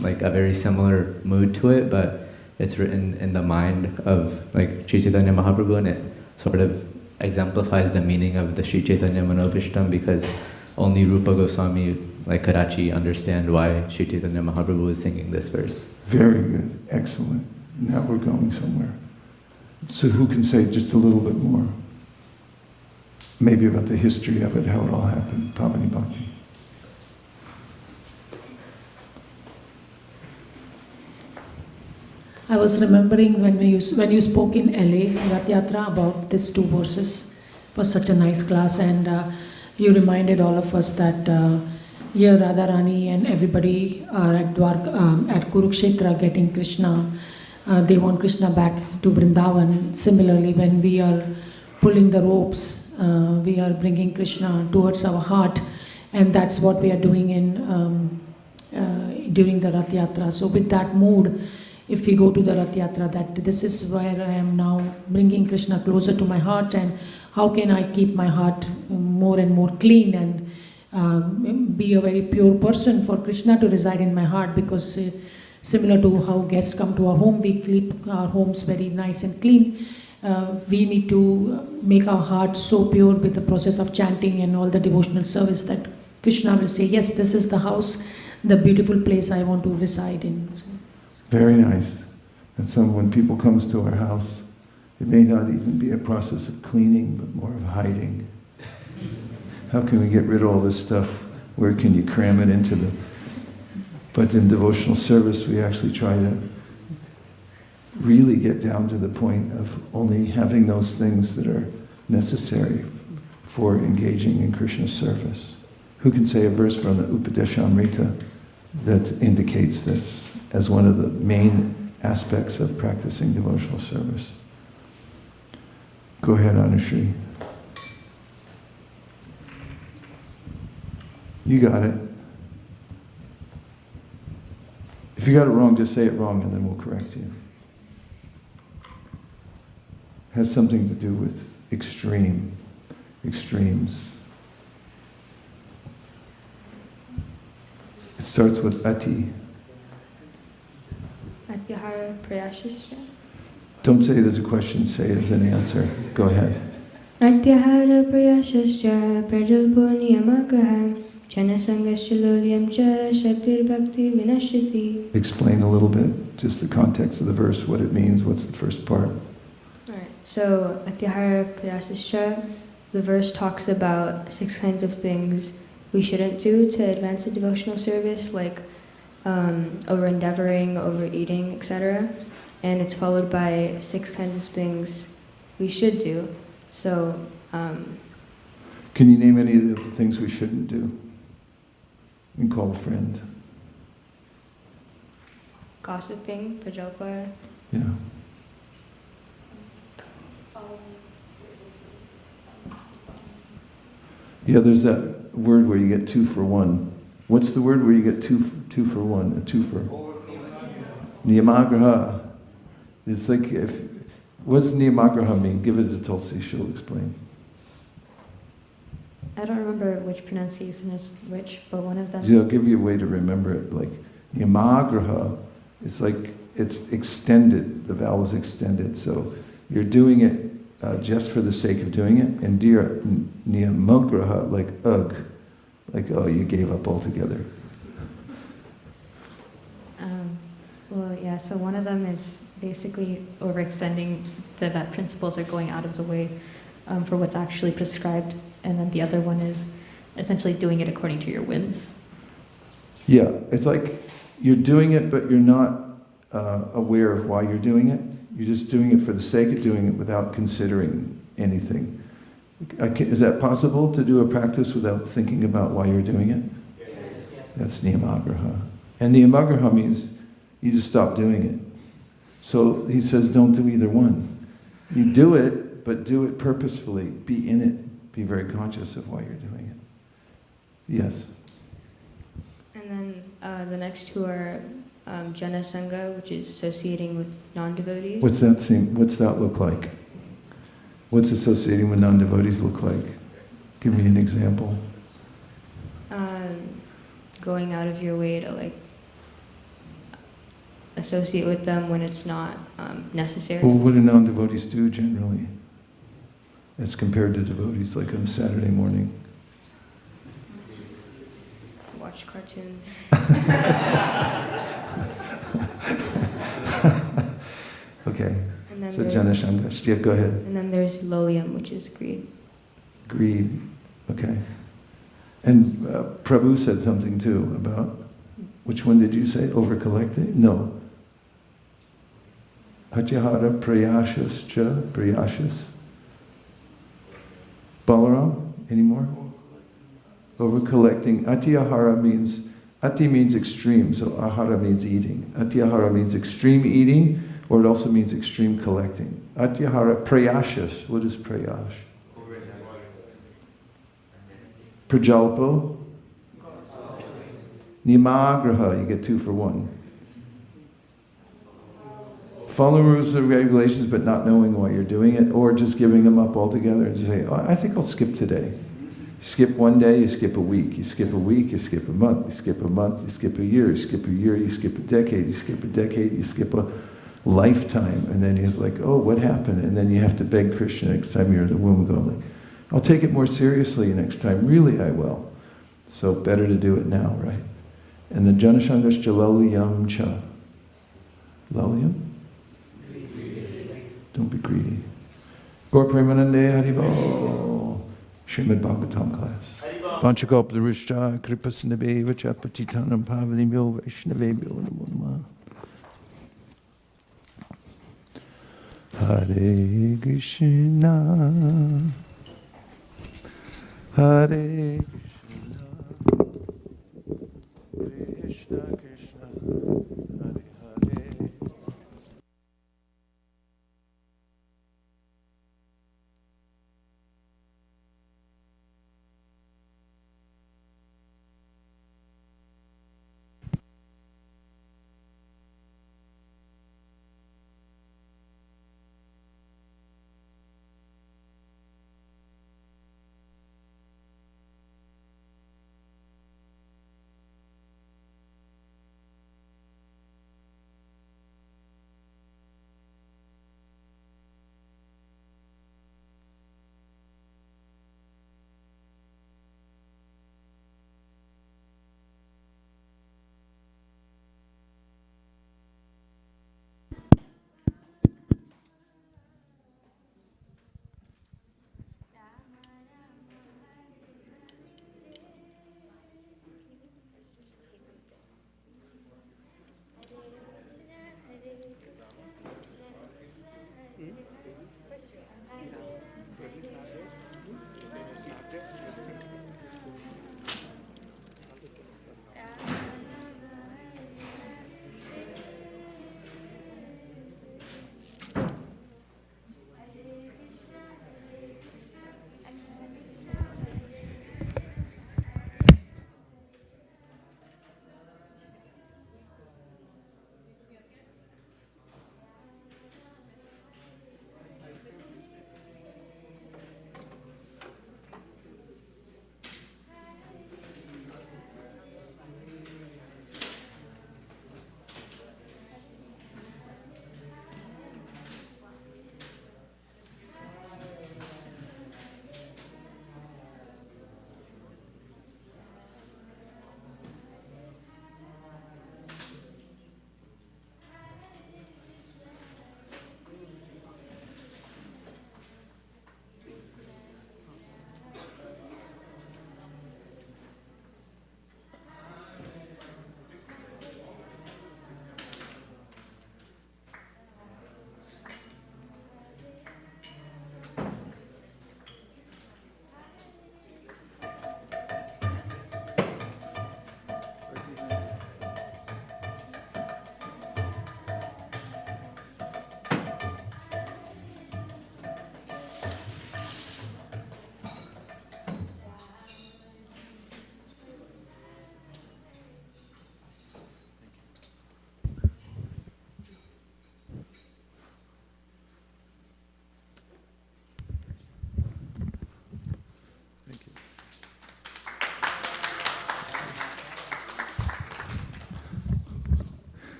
like a very similar mood to it, but it's written in the mind of like Sri Chaitanya Mahaprabhu, and it sort of exemplifies the meaning of the Sri Chaitanya Manobhishtam, because only Rupa Goswami could actually understand why Sri Chaitanya Mahaprabhu was singing this verse. Very good. Excellent. Now we're going somewhere. So who can say just a little bit more? Maybe about the history of it, how it all happened. Pavani Bhakti. I was remembering when you spoke in LA, Rath Yatra, about these two verses. It was such a nice class, and you reminded all of us that here Radharani and everybody are at Kurukshetra getting Krishna. They want Krishna back to Vrindavan. Similarly, when we are pulling the ropes, we are bringing Krishna towards our heart, and that's what we are doing during the Rath Yatra. So with that mood, if we go to the Rath Yatra, that this is where I am now bringing Krishna closer to my heart, and how can I keep my heart more and more clean and be a very pure person for Krishna to reside in my heart, because similar to how guests come to our home, we keep our homes very nice and clean. We need to make our hearts so pure with the process of chanting and all the devotional service that Krishna will say, yes, this is the house, the beautiful place I want to reside in. Very nice. And so when people comes to our house, it may not even be a process of cleaning, but more of hiding. How can we get rid of all this stuff? Where can you cram it into the... But in devotional service, we actually try to really get down to the point of only having those things that are necessary for engaging in Krishna's service. Who can say a verse from the Upadeshamrita that indicates this as one of the main aspects of practicing devotional service? Go ahead, Anushri. You got it. If you got it wrong, just say it wrong and then we'll correct you. It has something to do with extremes. It starts with ati. Atyahara prayashascha. Don't say it as a question, say it as an answer. Go ahead. Atyahara prayashascha prajalpo niyamagraham janasangascha lolyam cha shaktir bhakti vinashriti. Explain a little bit, just the context of the verse, what it means, what's the first part. Alright, so Atyahara prayashascha, the verse talks about 6 kinds of things we shouldn't do to advance the devotional service, like over-endeavoring, overeating, etc. And it's followed by 6 kinds of things we should do. So, Can you name any of the things we shouldn't do? You can call a friend. Gossiping, prajalpa. Yeah. Yeah, there's that word where you get 2 for 1. What's the word where you get two for 1? A twofer. Niyamagraha. It's like, what's niyamagraha mean? Give it to Tulsi, she'll explain. I don't remember which pronunciation is which, but one of them... I'll give you a way to remember it. Like, niyamagraha, it's like, it's extended, the vowel is extended, so you're doing it just for the sake of doing it, and niyamagraha, like ugh, like, oh, you gave up altogether. Well, yeah, so one of them is basically overextending that principles are going out of the way for what's actually prescribed, and then the other one is essentially doing it according to your whims. Yeah, it's like you're doing it, but you're not aware of why you're doing it. You're just doing it for the sake of doing it without considering anything. Is that possible, to do a practice without thinking about why you're doing it? Yes. That's niyamagraha. And niyamagraha means you just stop doing it. So he says don't do either one. You do it, but do it purposefully. Be in it. Be very conscious of why you're doing it. Yes? And then the next 2 are Jana Sangha, which is associating with non-devotees. What's that look like? What's associating with non-devotees look like? Give me an example. Going out of your way to associate with them when it's not necessary. Well, what do non-devotees do generally as compared to devotees, like on a Saturday morning? Watch cartoons. Okay. And then So Janashanga. Yeah, go ahead. And then there's Lolyam, which is greed. Greed. Okay. And Prabhu said something too about, which one did you say? Over-collecting? No. Atyahara prayashas cha, prayashas. Balaram, any more? Over-collecting. Atyahara means, ati means extreme, so ahara means eating. Atyahara means extreme eating, or it also means extreme collecting. Atyahara prayashas. What is prayash? Prajalpo. Nimagraha, you get 2 for 1. Following rules and regulations but not knowing why you're doing it, or just giving them up altogether and say, oh, I think I'll skip today. Skip one day, you skip a week. You skip a week, you skip a month. You skip a month, you skip a year. You skip a year, you skip a decade. You skip a decade, you skip a lifetime. And then you're like, oh, what happened? And then you have to beg Krishna next time you're in the womb, going, I'll take it more seriously next time. Really, I will. So better to do it now, right? And then Janashangascha Lalyam Cha. Lalyam? Don't be greedy. Gaur Premanande Haribol. Srimad Bhagavatam class. Vanchakop Darishcha Kripasnabe Vacha Patitanam Pavanimyo Vaishnavebyo Namo Namah. Hare Krishna. Hare Krishna. Krishna Krishna. Hare Hare.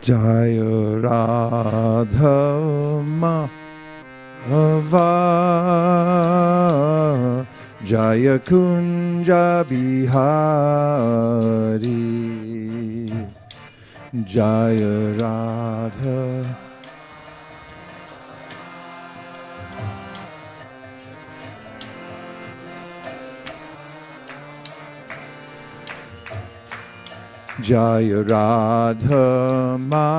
Jaya Radha Madhava Jaya Kunja Bihari Jaya Radha Jaya Radha Madhava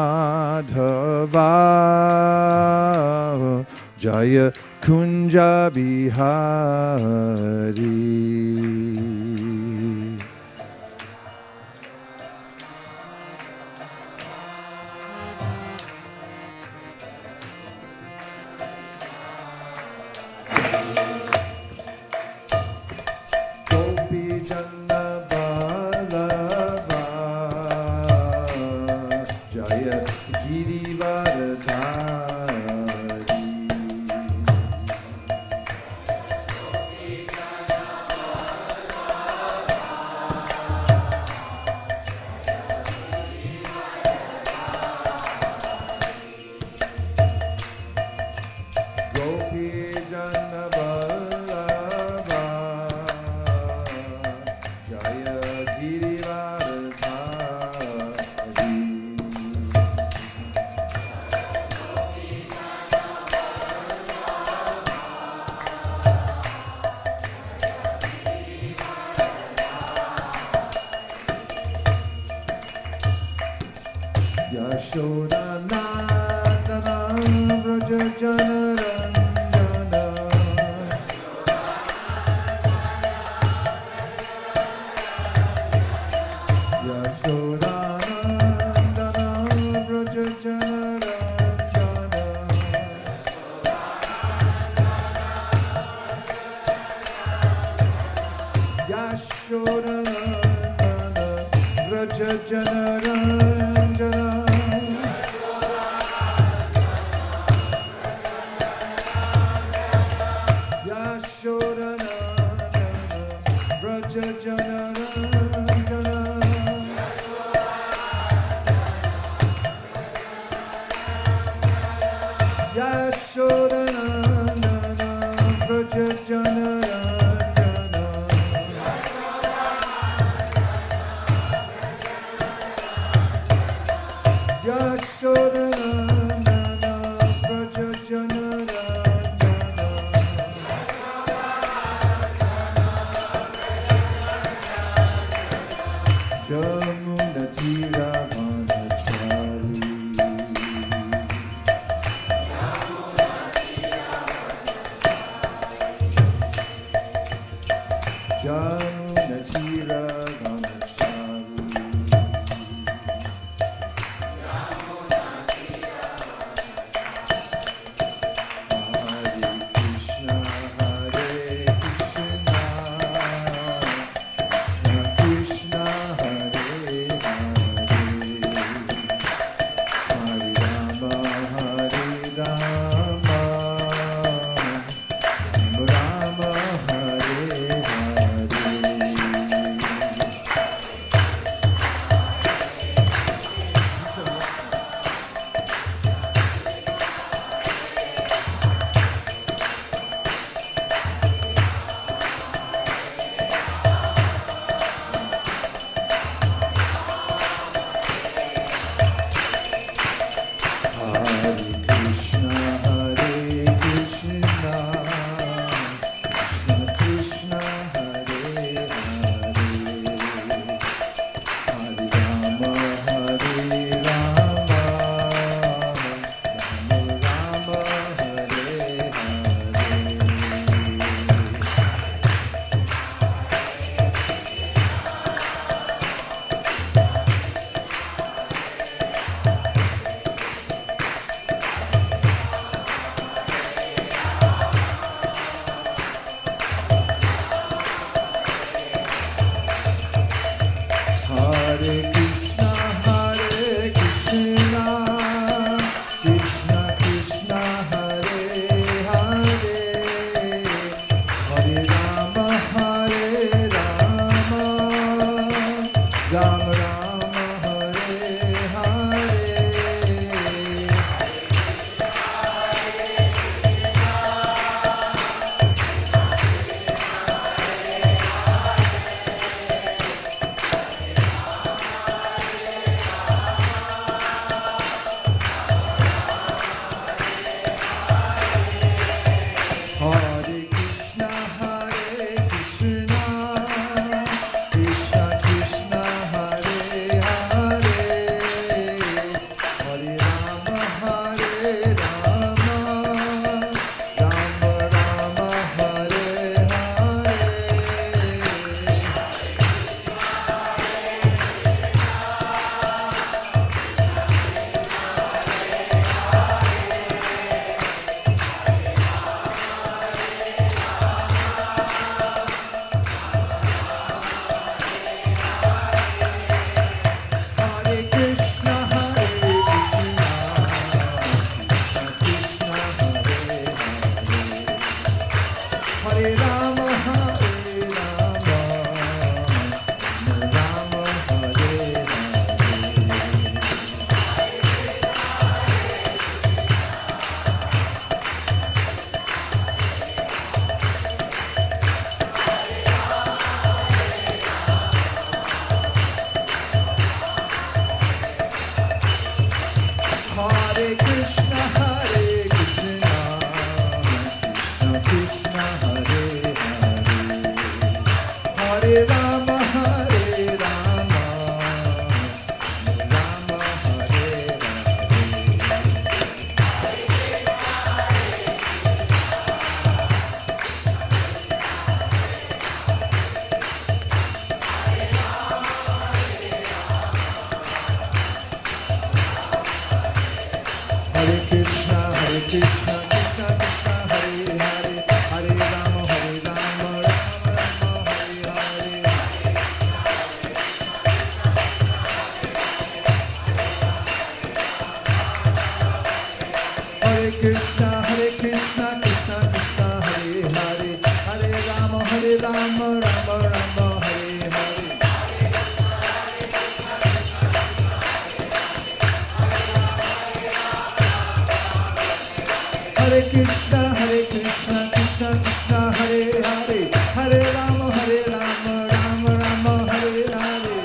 Jaya Kunja Bihari Gopi Janna Krishna, Krishna Krishna, Hare Hare, Hare Rama, Rama Rama, Hare Hare. Hare Krishna, Krishna Krishna, Hare Hare, Hare Rama, Rama Rama, Hare Hare.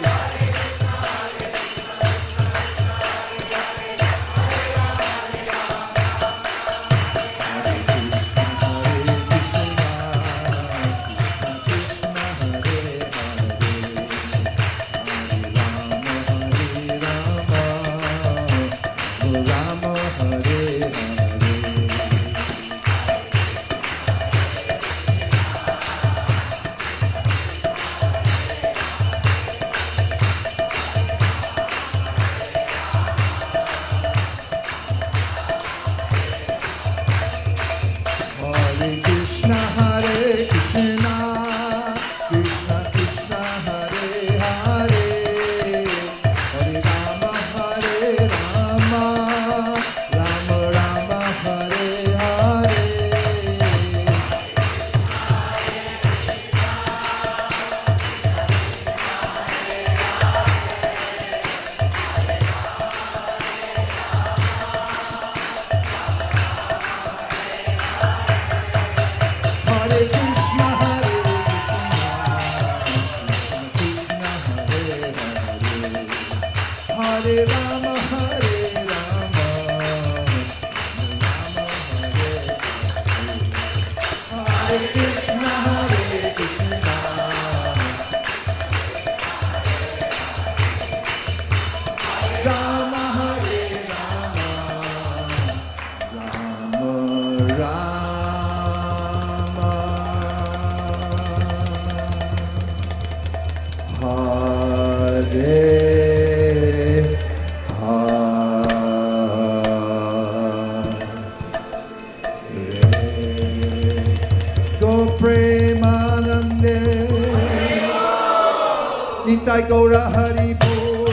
Nitai Gaura Hari Bol,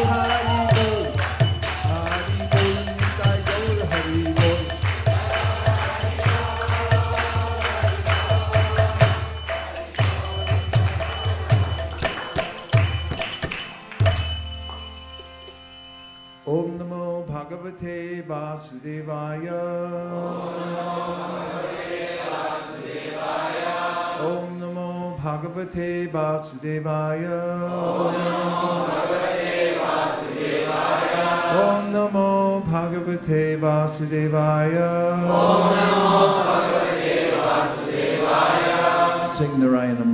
Hari Bol, Hari Bol, Nitai Gaura Hari Bol. Om Namo Bhagavate Vasudevaya. Om Namo Bhagavate Vasudevaya. Om Namo Bhagavate Vasudevaya. Sing Narayanam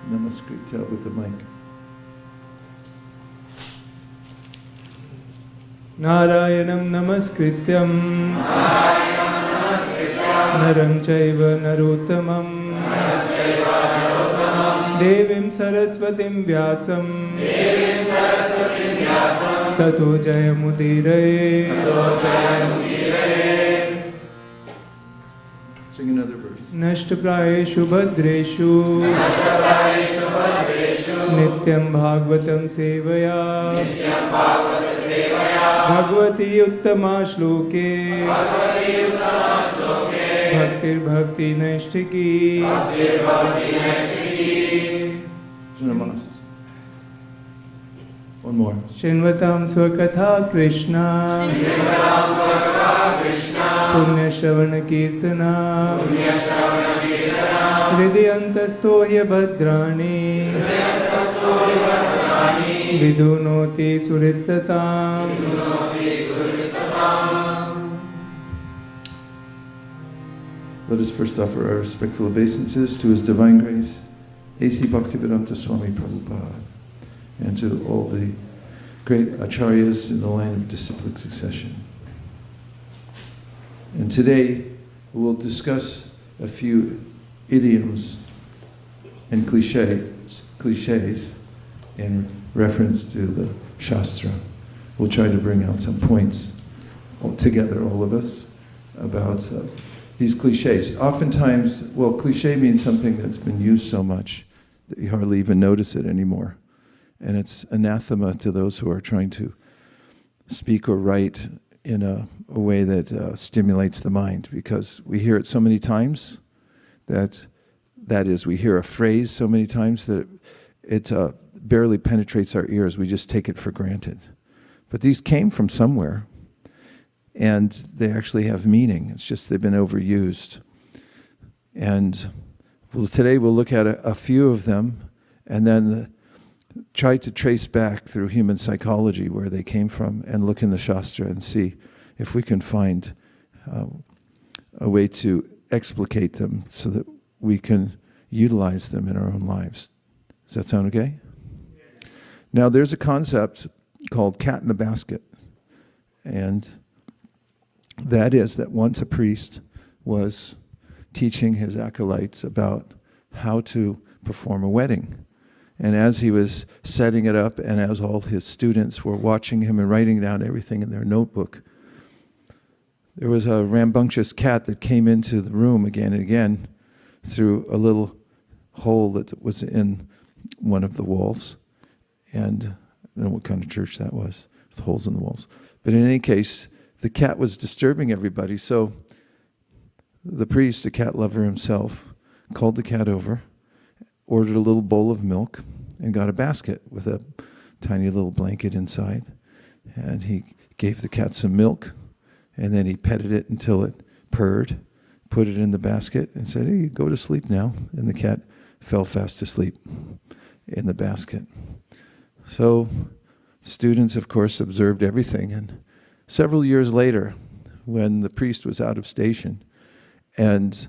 Namaskritya with the mic. Narayanam Namaskrityam Naram Chaiva Narottamam Devim Saraswatim Vyasam Tato Jayamudiraye. Sing another verse. Nashtaprayeshu Bhadreshu Nityam Bhagavatam Sevaya Bhagavati Uttama Shloke Bhaktir Bhakti Naishtiki. Namaste. One more. Shinvatam Swakatha Krishna Punya Shravana Kirtana Hridyantasto Hya Bhadrani Vidunoti Suritsatam. Let us first offer our respectful obeisances to His Divine Grace, A.C. Bhaktivedanta Swami Prabhupada, and to all the great acharyas in the line of disciplic succession. And today we will discuss a few idioms and cliches in reference to the Shastra. We'll try to bring out some points all together, all of us, about these cliches. Oftentimes, well, cliche means something that's been used so much that you hardly even notice it anymore. And it's anathema to those who are trying to speak or write in a way that stimulates the mind, because we hear it so many times that is, we hear a phrase so many times that it barely penetrates our ears. We just take it for granted. But these came from somewhere, and they actually have meaning. It's just they've been overused. And today we'll look at a few of them, and then try to trace back through human psychology where they came from, and look in the Shastra and see if we can find a way to explicate them so that we can utilize them in our own lives. Does that sound okay? Yes. Now there's a concept called cat in the basket, and that is that once a priest was teaching his acolytes about how to perform a wedding. And as he was setting it up, and as all his students were watching him and writing down everything in their notebook, there was a rambunctious cat that came into the room again and again through a little hole that was in one of the walls. And I don't know what kind of church that was, with holes in the walls. But in any case, the cat was disturbing everybody, so the priest, a cat lover himself, called the cat over, ordered a little bowl of milk, and got a basket with a tiny little blanket inside. And he gave the cat some milk, and then he petted it until it purred, put it in the basket, and said, "Hey, you go to sleep now." And the cat fell fast asleep in the basket. So students, of course, observed everything. And several years later, when the priest was out of station, and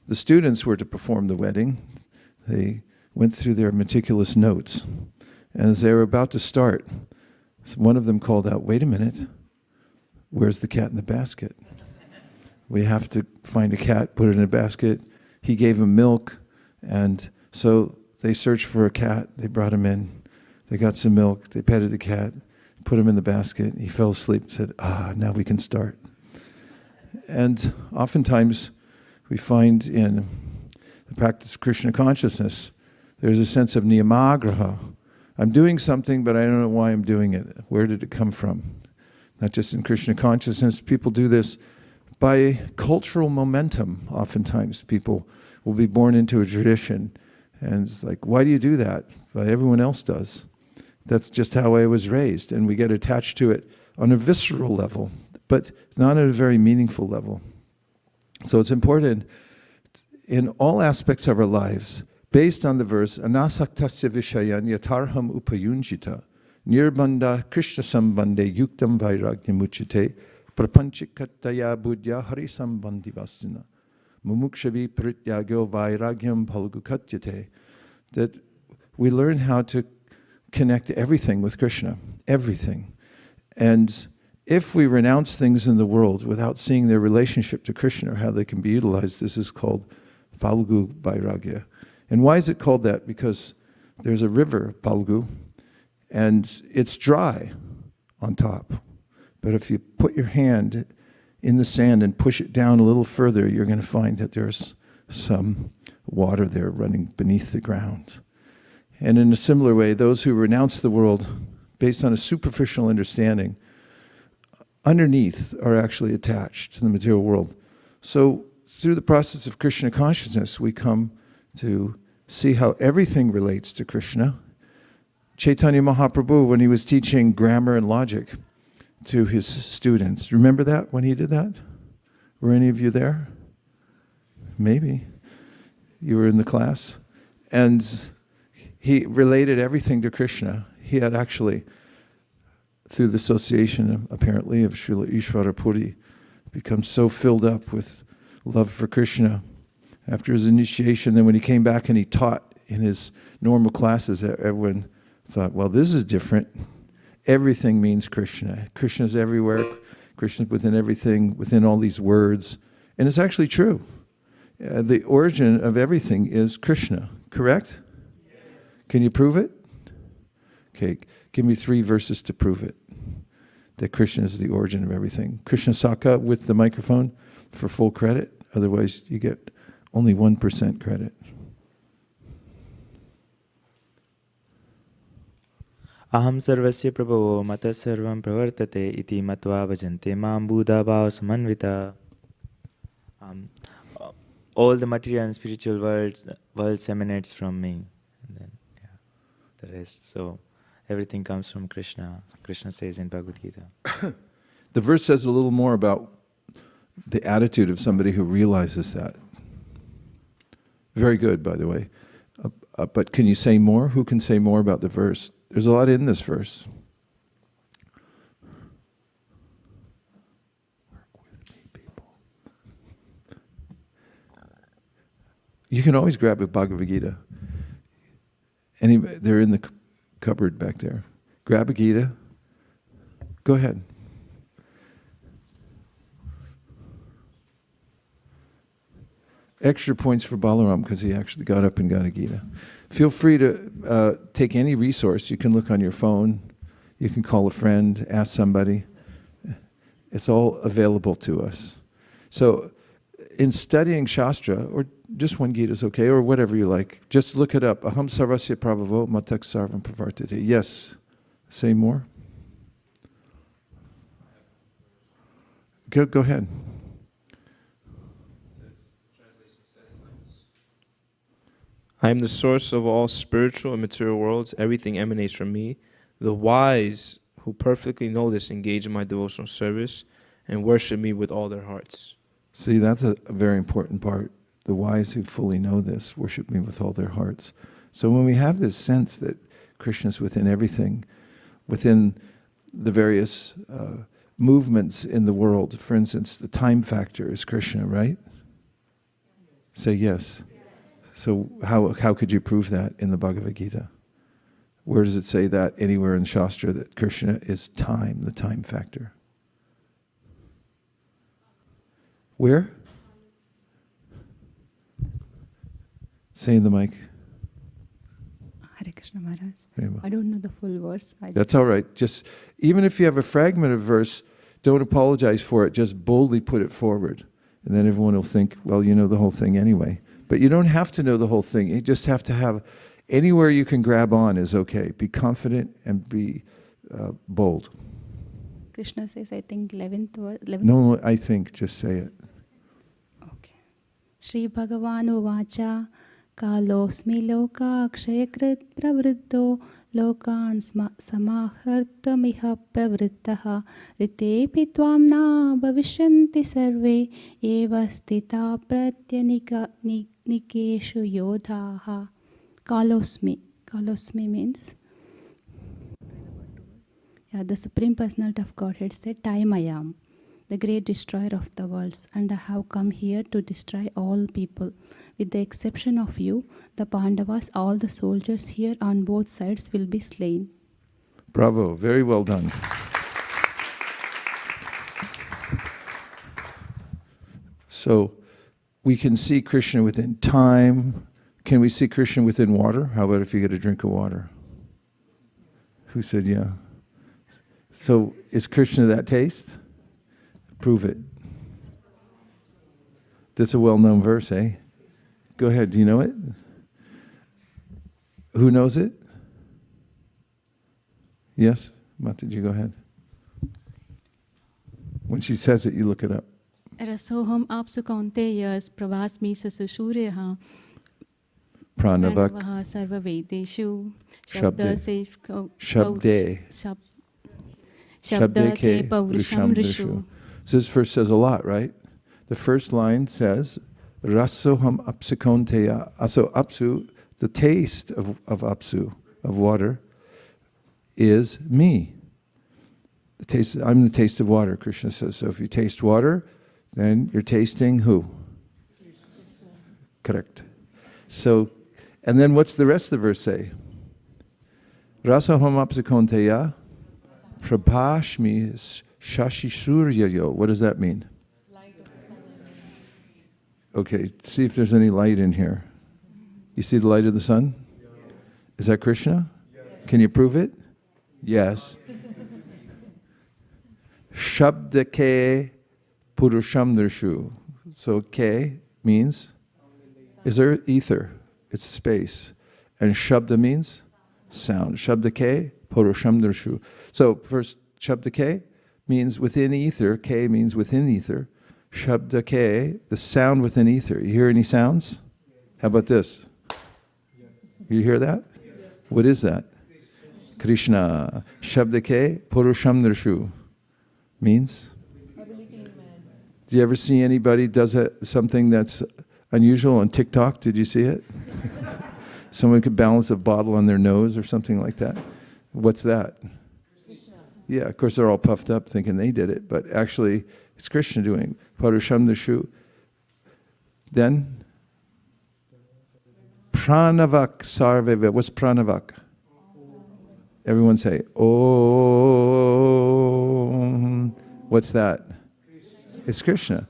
the students were to perform the wedding, they went through their meticulous notes. And as they were about to start, one of them called out, "Wait a minute, where's the cat in the basket? We have to find a cat, put it in a basket." He gave him milk, and so they searched for a cat. They brought him in. They got some milk. They petted the cat, put him in the basket. He fell asleep, said, now we can start. And oftentimes we find in the practice of Krishna consciousness, there's a sense of niyamagraha. I'm doing something, but I don't know why I'm doing it. Where did it come from? Not just in Krishna consciousness. People do this by cultural momentum. Oftentimes people will be born into a tradition, and it's like, why do you do that? Well, everyone else does. That's just how I was raised, and we get attached to it on a visceral level, but not at a very meaningful level. So it's important in all aspects of our lives, based on the verse, anasaktasya vishayan yatarham upayunjita, nirbanda krishna sambande yuktam vairagyam uchite, prapanchikataya buddhya hari sambandi vastina, mumukshavi prityagyo vairagyam palgukatyate, that we learn how to connect everything with Krishna, everything. And if we renounce things in the world without seeing their relationship to Krishna or how they can be utilized, this is called Falgu Vairagya. And why is it called that? Because there's a river, Falgu, and it's dry on top. But if you put your hand in the sand and push it down a little further, you're going to find that there's some water there running beneath the ground. And in a similar way, those who renounce the world based on a superficial understanding, underneath are actually attached to the material world. So through the process of Krishna consciousness, we come to see how everything relates to Krishna. Chaitanya Mahaprabhu, when he was teaching grammar and logic to his students, remember that when he did that? Were any of you there? Maybe. You were in the class. And he related everything to Krishna. He had actually, through the association, apparently, of Srila Ishvara Puri, become so filled up with love for Krishna after his initiation. Then when he came back and he taught in his normal classes, everyone thought, well, this is different. Everything means Krishna. Krishna's everywhere. Krishna's within everything, within all these words. And it's actually true. The origin of everything is Krishna, correct? Yes. Can you prove it? Okay, give me 3 verses to prove it, that Krishna is the origin of everything. Krishna Saka with the microphone for full credit. Otherwise, you get only 1% credit. Aham sarvasya prabhavo mata sarvam pravartate iti matva bhajante mam buddha bhava samanvita. Um, all the material and spiritual worlds emanates from me. And then, yeah, the rest. So, everything comes from Krishna. Krishna says in Bhagavad Gita. The verse says a little more about the attitude of somebody who realizes that. Very good, by the way. But can you say more? Who can say more about the verse? There's a lot in this verse. Work with me, people. You can always grab a Bhagavad Gita. They're in the cupboard back there. Grab a Gita. Go ahead. Extra points for Balaram because he actually got up and got a Gita. Feel free to take any resource. You can look on your phone. You can call a friend, ask somebody. It's all available to us. So in studying Shastra, or just one Gita is okay, or whatever you like, just look it up. Aham sarvasya prabhavo matak sarvam pravartate. Yes. Say more. Go ahead. I am the source of all spiritual and material worlds. Everything emanates from me. The wise who perfectly know this engage in my devotional service and worship me with all their hearts. See, that's a very important part. The wise who fully know this worship me with all their hearts. So when we have this sense that Krishna is within everything, within the various movements in the world, for instance, the time factor is Krishna, right? Say yes. So how could you prove that in the Bhagavad Gita? Where does it say that anywhere in Shastra that Krishna is time, the time factor? Where? Say in the mic. Hare Krishna Maharaj. Very well. I don't know the full verse. That's all right. Just, even if you have a fragment of verse, don't apologize for it. Just boldly put it forward. And then everyone will think, well, you know the whole thing anyway. But you don't have to know the whole thing. You just have to have, anywhere you can grab on is okay. Be confident and be bold. Krishna says, I think 11th verse. No, I think, just say it. Okay. Shri Bhagavan Uvacha Kalosmi Loka Kshayakrit Pravriddho Lokan Samahartamiha Pravrittaha Ritepi Tvamna Bhavishyanti Sarve Eva Stita Pratyanika Nikeshu Yodhaha. Kalosmi. Kalosmi means, the Supreme Personality of Godhead said, Time I am, the great destroyer of the worlds, and I have come here to destroy all people. With the exception of you, the Pandavas, all the soldiers here on both sides will be slain. Bravo, very well done. So, we can see Krishna within time. Can we see Krishna within water? How about if you get a drink of water? Who said yeah? So, is Krishna that taste? Prove it. That's a well-known verse, eh? Go ahead, do you know it? Who knows it? Yes? Mataji, go ahead. When she says it, you look it up. Rasoham apsu kaunteyas pravasmi sasushuryaha Pranavaha sarva vedeshu Shabde Shabda ke paurusham rishu. So this verse says a lot, right? The first line says, Rasoham apsukonteya. So apsu, the taste of apsu, of water, is me. I'm the taste of water, Krishna says. So if you taste water, then you're tasting who? Correct. So, and then what's the rest of the verse say? Rasoham apsukonteya prabhashmi shashi suryayo. What does that mean? Okay, see if there's any light in here. You see the light of the sun? Is that Krishna? Can you prove it? Yes. Shabda ke purusham darshu. So ke means, is there ether? It's space. And shabda means sound. Shabdake Purusham Darshu. So first, Shabdake means within ether. K means within ether. Shabdake, the sound within ether. You hear any sounds? How about this? You hear that? What is that? Krishna. Shabdake Purusham Darshu. Means? Do you ever see anybody does something that's unusual on TikTok? Did you see it? Someone could balance a bottle on their nose or something like that. What's that? Yeah, of course they're all puffed up thinking they did it, but actually it's Krishna doing. Parusham Dashu. Then Pranavak Sarveva. What's Pranavak? Everyone say Om. What's that? It's Krishna.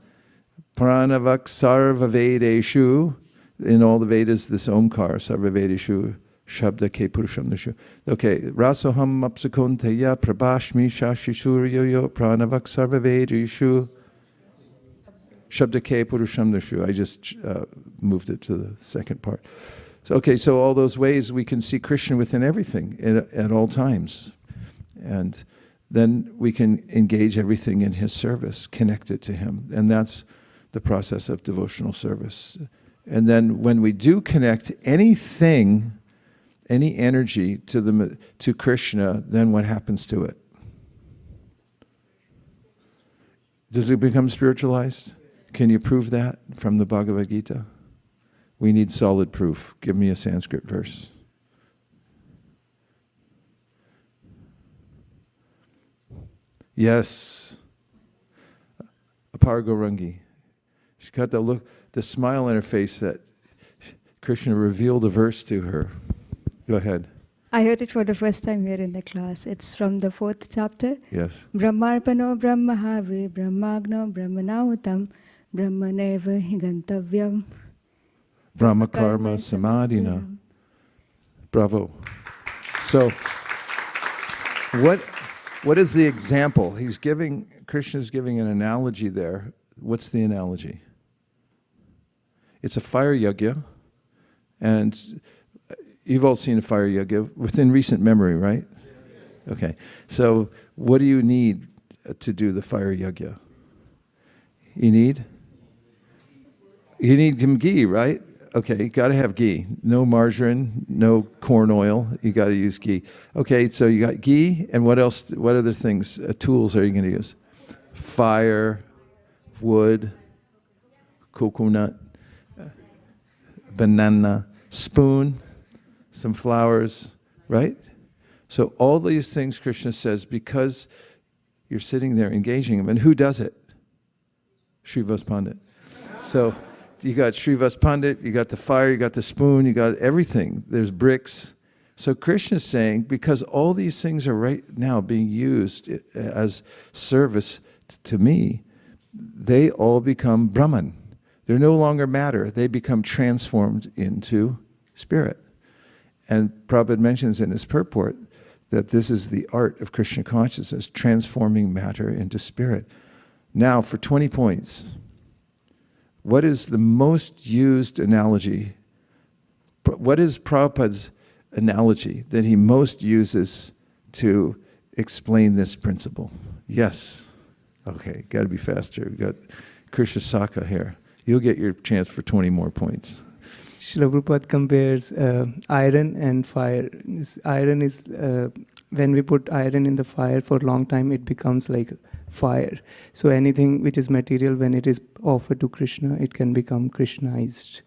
Pranavak Sarvavedeshu. In all the Vedas, this Omkar, Sarvavedeshu, Shabda Ke Purusham Dashu. Okay, Rasoham Apsakonteya Prabhashmi Shashishuryo Pranavak Sarvavedeshu. Shabda Ke Purusham Dashu. I just moved it to the second part. So, okay, so all those ways we can see Krishna within everything at all times. And then we can engage everything in his service, connect it to him. And that's the process of devotional service. And then when we do connect anything, any energy to Krishna, then what happens to it? Does it become spiritualized? Can you prove that from the Bhagavad Gita? We need solid proof. Give me a Sanskrit verse. Yes. Apargorangi. She got the look, the smile on her face that Krishna revealed a verse to her. Go ahead. I heard it for the first time here in the class. It's from the 4th chapter. Yes. Brahmarpano Brahmahave Brahmagno Brahmanautam Brahmaneva Higantavyam Brahma Karma Samadhina. Bravo. So, what is the example? Krishna's giving an analogy there. What's the analogy? It's a fire yajna, and you've all seen a fire yajna within recent memory, right? Yes. Okay. So, what do you need to do the fire yajna? You need ghee, right? Okay, you got to have ghee. No margarine, no corn oil. You got to use ghee. Okay, so you got ghee, and what else? What other things, tools are you going to use? Fire, wood, coconut, banana, spoon, some flowers, right? So all these things Krishna says because you're sitting there engaging him. And who does it? Srivas Pandit. So you got Srivas Pandit, you got the fire, you got the spoon, you got everything. There's bricks. So Krishna's saying, because all these things are right now being used as service to me, they all become Brahman. They're no longer matter. They become transformed into spirit. And Prabhupada mentions in his purport that this is the art of Krishna consciousness, transforming matter into spirit. Now, for 20 points, what is the most used analogy? What is Prabhupada's analogy that he most uses to explain this principle? Yes. Okay, got to be faster. We've got Krishna Saka here. You'll get your chance for 20 more points. Srila Prabhupada compares iron and fire. Iron is, when we put iron in the fire for a long time, it becomes like fire. So anything which is material, when it is offered to Krishna, it can become Krishnaized.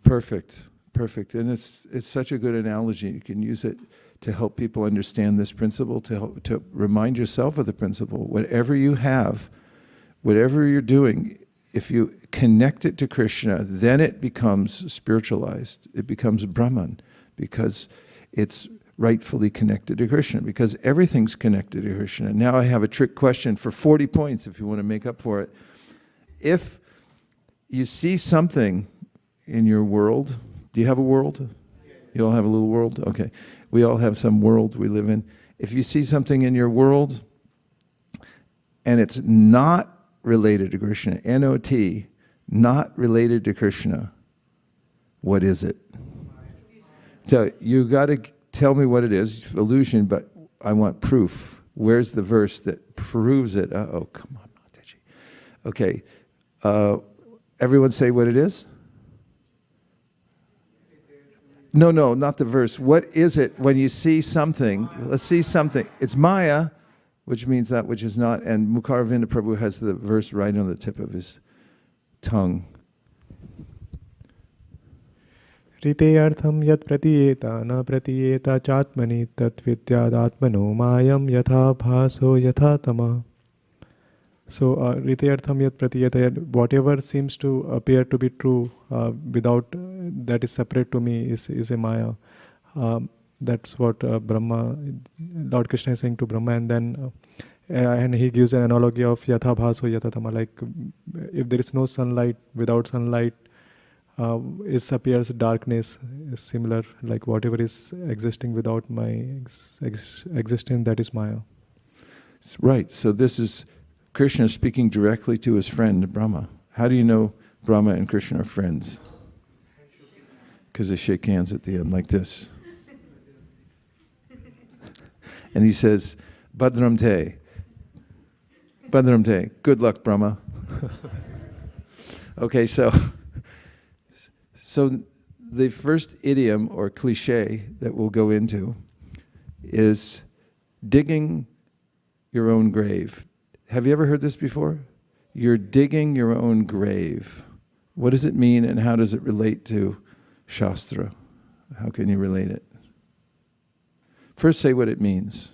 Perfect, perfect. And it's such a good analogy. You can use it to help people understand this principle, to remind yourself of the principle. Whatever you have, whatever you're doing, if you connect it to Krishna, then it becomes spiritualized. It becomes Brahman, because it's rightfully connected to Krishna, because everything's connected to Krishna. Now I have a trick question for 40 points if you want to make up for it. If you see something in your world, do you have a world? You all have a little world? Okay. We all have some world we live in. If you see something in your world and it's not related to Krishna, N-O-T, not related to Krishna, what is it? So you got to tell me what it is, illusion, but I want proof. Where's the verse that proves it? Uh-oh, come on, Mataji. Okay, everyone say what it is? No, not the verse. What is it when you see something? Let's see something. It's Maya, which means that which is not, and Mukaravinda Prabhu has the verse right on the tip of his tongue. Riteyartham yat pratiyeta na pratiyeta chatmani tat vidyādatmano mayam yatha bhaso yatha tama. So, Riteyartham yat pratiyeta, whatever seems to appear to be true without that is separate to me is a Maya. That's what Brahma, Lord Krishna is saying to Brahma, and then and he gives an analogy of yatha bhaso yatha tama, like if there is no sunlight, without sunlight, it appears darkness is similar, like whatever is existing without my existence, that is Maya. Right, so this is Krishna speaking directly to his friend Brahma. How do you know Brahma and Krishna are friends? Because they shake hands at the end like this. And he says, Badram te. Badram te. Good luck, Brahma. Okay, so the first idiom or cliche that we'll go into is digging your own grave. Have you ever heard this before? You're digging your own grave. What does it mean and how does it relate to Shastra? How can you relate it? First say what it means.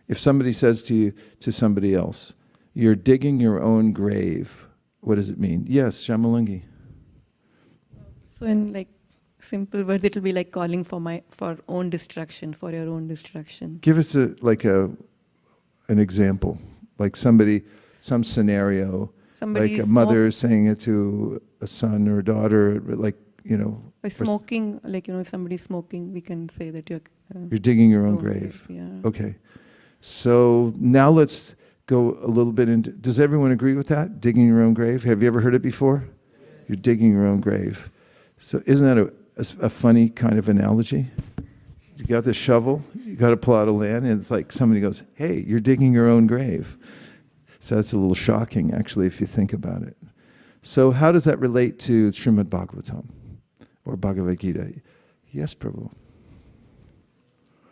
If somebody says to you, to somebody else, you're digging your own grave, what does it mean? Yes, Shamalangi. So in like simple words, it will be like calling for own destruction, for your own destruction. Give us an example, like some scenario, Somebody like a mother saying it to a son or a daughter, like, by smoking, like, if somebody's smoking, we can say that you're digging your own grave. Yeah. Okay. So now let's go a little bit into, does everyone agree with that? Digging your own grave? Have you ever heard it before? Yes. You're digging your own grave. So isn't that a funny kind of analogy? You got the shovel, you got a plot of land, and it's like somebody goes, hey, you're digging your own grave. So that's a little shocking, actually, if you think about it. So how does that relate to Srimad Bhagavatam or Bhagavad Gita? Yes, Prabhu.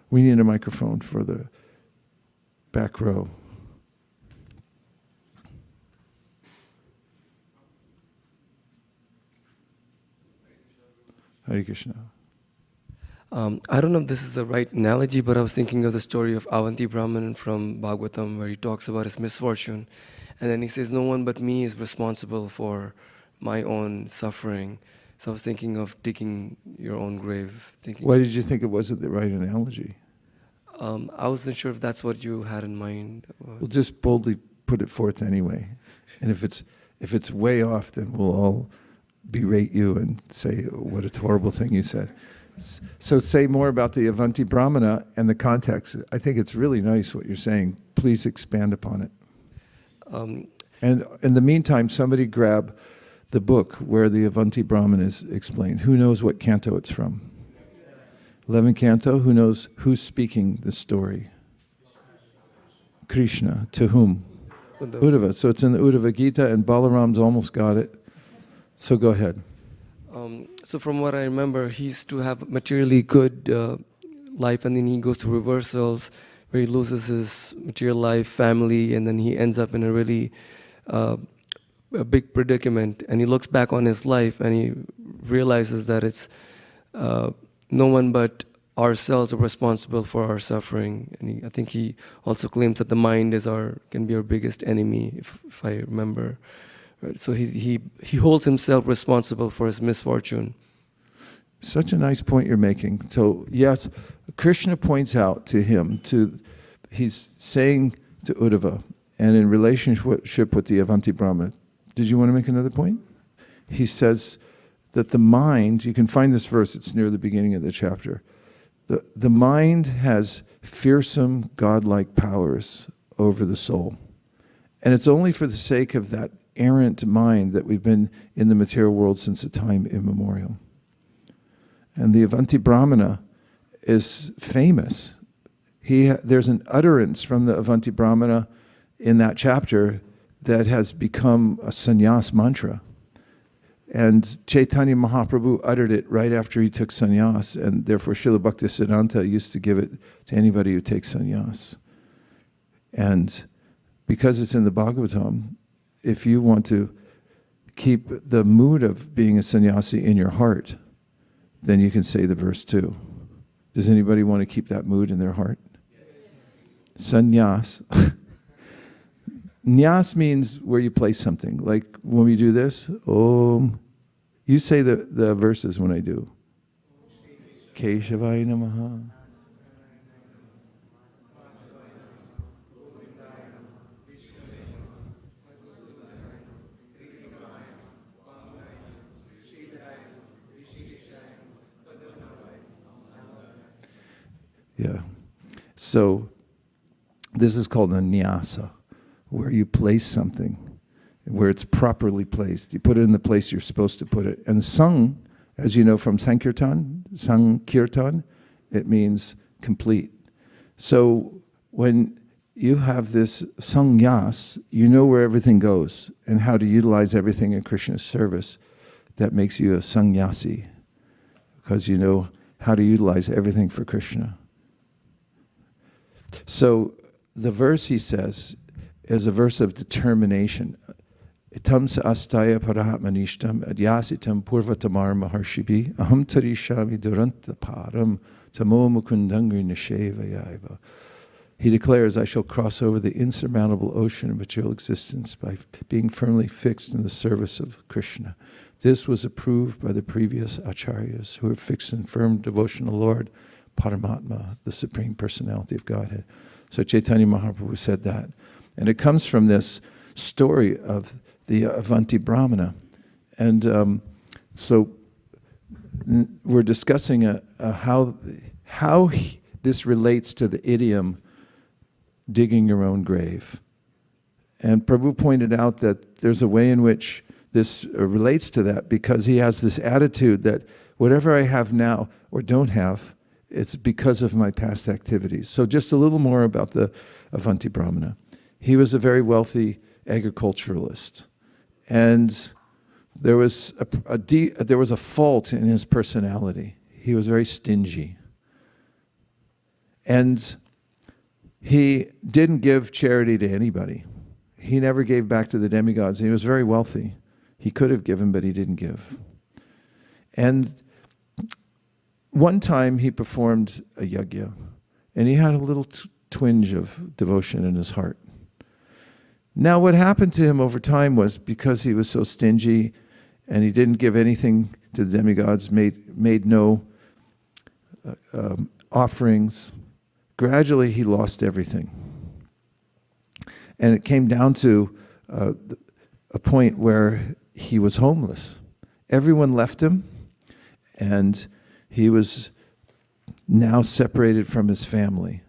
We need a microphone for the back row. Hare Krishna. I don't know if this is the right analogy, but I was thinking of the story of Avanti Brahman from Bhagavatam, where he talks about his misfortune. And then he says, no one but me is responsible for my own suffering. So I was thinking of digging your own grave. Why did you think it wasn't the right analogy? I wasn't sure if that's what you had in mind. We'll just boldly put it forth anyway. And if it's way off, then we'll all berate you and say, what a horrible thing you said. So say more about the Avanti Brahmana and the context. I think it's really nice what you're saying. Please expand upon it. And in the meantime, somebody grab the book where the Avanti Brahman is explained. Who knows what canto it's from? 11th canto. Who knows who's speaking the story? Krishna. To whom? Uddhava. So it's in the Uddhava Gita, and Balaram's almost got it. So go ahead. So from what I remember, he used to have materially good life, and then he goes through reversals where he loses his material life, family, and then he ends up in a really a big predicament. And he looks back on his life and he realizes that it's no one but ourselves are responsible for our suffering. And I think he also claims that the mind can be our biggest enemy, if I remember. Right. So he holds himself responsible for his misfortune. Such a nice point you're making. So yes, Krishna points out to him, he's saying to Uddhava, and in relationship with the Avanti Brahmana, did you want to make another point? He says that the mind, you can find this verse, it's near the beginning of the chapter, the mind has fearsome godlike powers over the soul. And it's only for the sake of that errant mind that we've been in the material world since a time immemorial. And the Avanti Brahmana is famous. There's an utterance from the Avanti Brahmana in that chapter that has become a sannyas mantra. And Chaitanya Mahaprabhu uttered it right after he took sannyas, and therefore Srila Bhaktisiddhanta used to give it to anybody who takes sannyas. And because it's in the Bhagavatam, if you want to keep the mood of being a sannyasi in your heart, then you can say the verse too. Does anybody want to keep that mood in their heart? Sannyas. Nyas means where you place something. Like when we do this, Om. You say the verses when I do. Keshavaya Namaha. Yeah. So this is called a nyasa, where you place something, where it's properly placed. You put it in the place you're supposed to put it. And sang, as you know from Sankirtan, it means complete. So when you have this sannyas, you know where everything goes and how to utilize everything in Krishna's service. That makes you a sannyasi, because you know how to utilize everything for Krishna. So the verse, he says, is a verse of determination. Itam sa astaya parahatmanishtam adyasitam purvatamar maharshibi aham tarishami duranta param tamo mukundangri nishevayaiva. He declares, I shall cross over the insurmountable ocean of material existence by being firmly fixed in the service of Krishna. This was approved by the previous acharyas who were fixed in firm devotion to Lord Paramatma, the Supreme Personality of Godhead. So Chaitanya Mahaprabhu said that. And it comes from this story of the Avanti Brahmana. And so we're discussing how this relates to the idiom, digging your own grave. And Prabhu pointed out that there's a way in which this relates to that, because he has this attitude that whatever I have now or don't have, it's because of my past activities. So just a little more about the Avanti Brahmana. He was a very wealthy agriculturalist, and there was a fault in his personality. He was very stingy, and he didn't give charity to anybody. He never gave back to the demigods. He was very wealthy. He could have given, but he didn't give. And one time he performed a yajna, and he had a little twinge of devotion in his heart. Now what happened to him over time was, because he was so stingy and he didn't give anything to the demigods, made no offerings, gradually he lost everything. And it came down to a point where he was homeless. Everyone left him, and he was now separated from his family.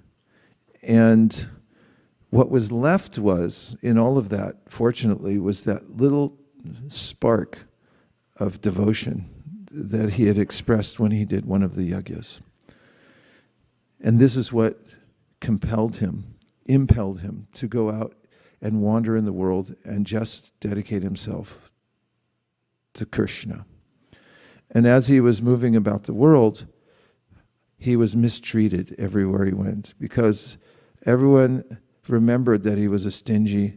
And what was left was, in all of that, fortunately, was that little spark of devotion that he had expressed when he did one of the yajnas. And this is what impelled him to go out and wander in the world and just dedicate himself to Krishna. And as he was moving about the world, he was mistreated everywhere he went, because everyone remembered that he was a stingy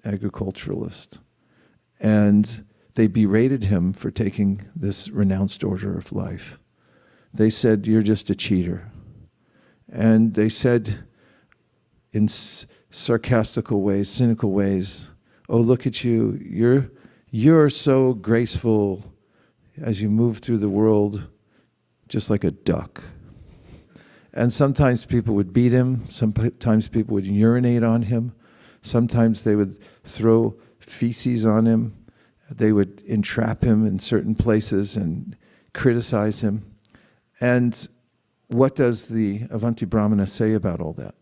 agriculturalist. And they berated him for taking this renounced order of life. They said, you're just a cheater. And they said in sarcastical ways, cynical ways, oh, look at you, you're so graceful as you move through the world, just like a duck. And sometimes people would beat him, sometimes people would urinate on him, sometimes they would throw feces on him, they would entrap him in certain places and criticize him. And what does the Avanti Brahmana say about all that?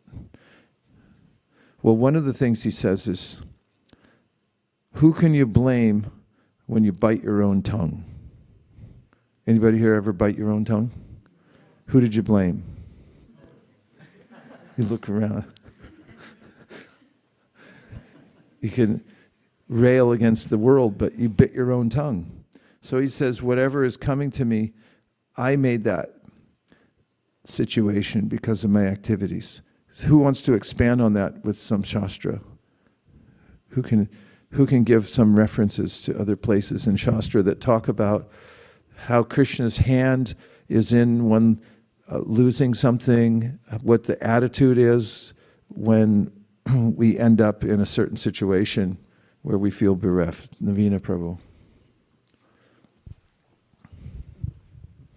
Well, one of the things he says is, who can you blame when you bite your own tongue? Anybody here ever bite your own tongue? Who did you blame? You look around. You can rail against the world, but you bit your own tongue. So he says, whatever is coming to me, I made that situation because of my activities. Who wants to expand on that with some Shastra? Who can give some references to other places in Shastra that talk about how Krishna's hand is in one losing something, what the attitude is when we end up in a certain situation where we feel bereft? Navina Prabhu.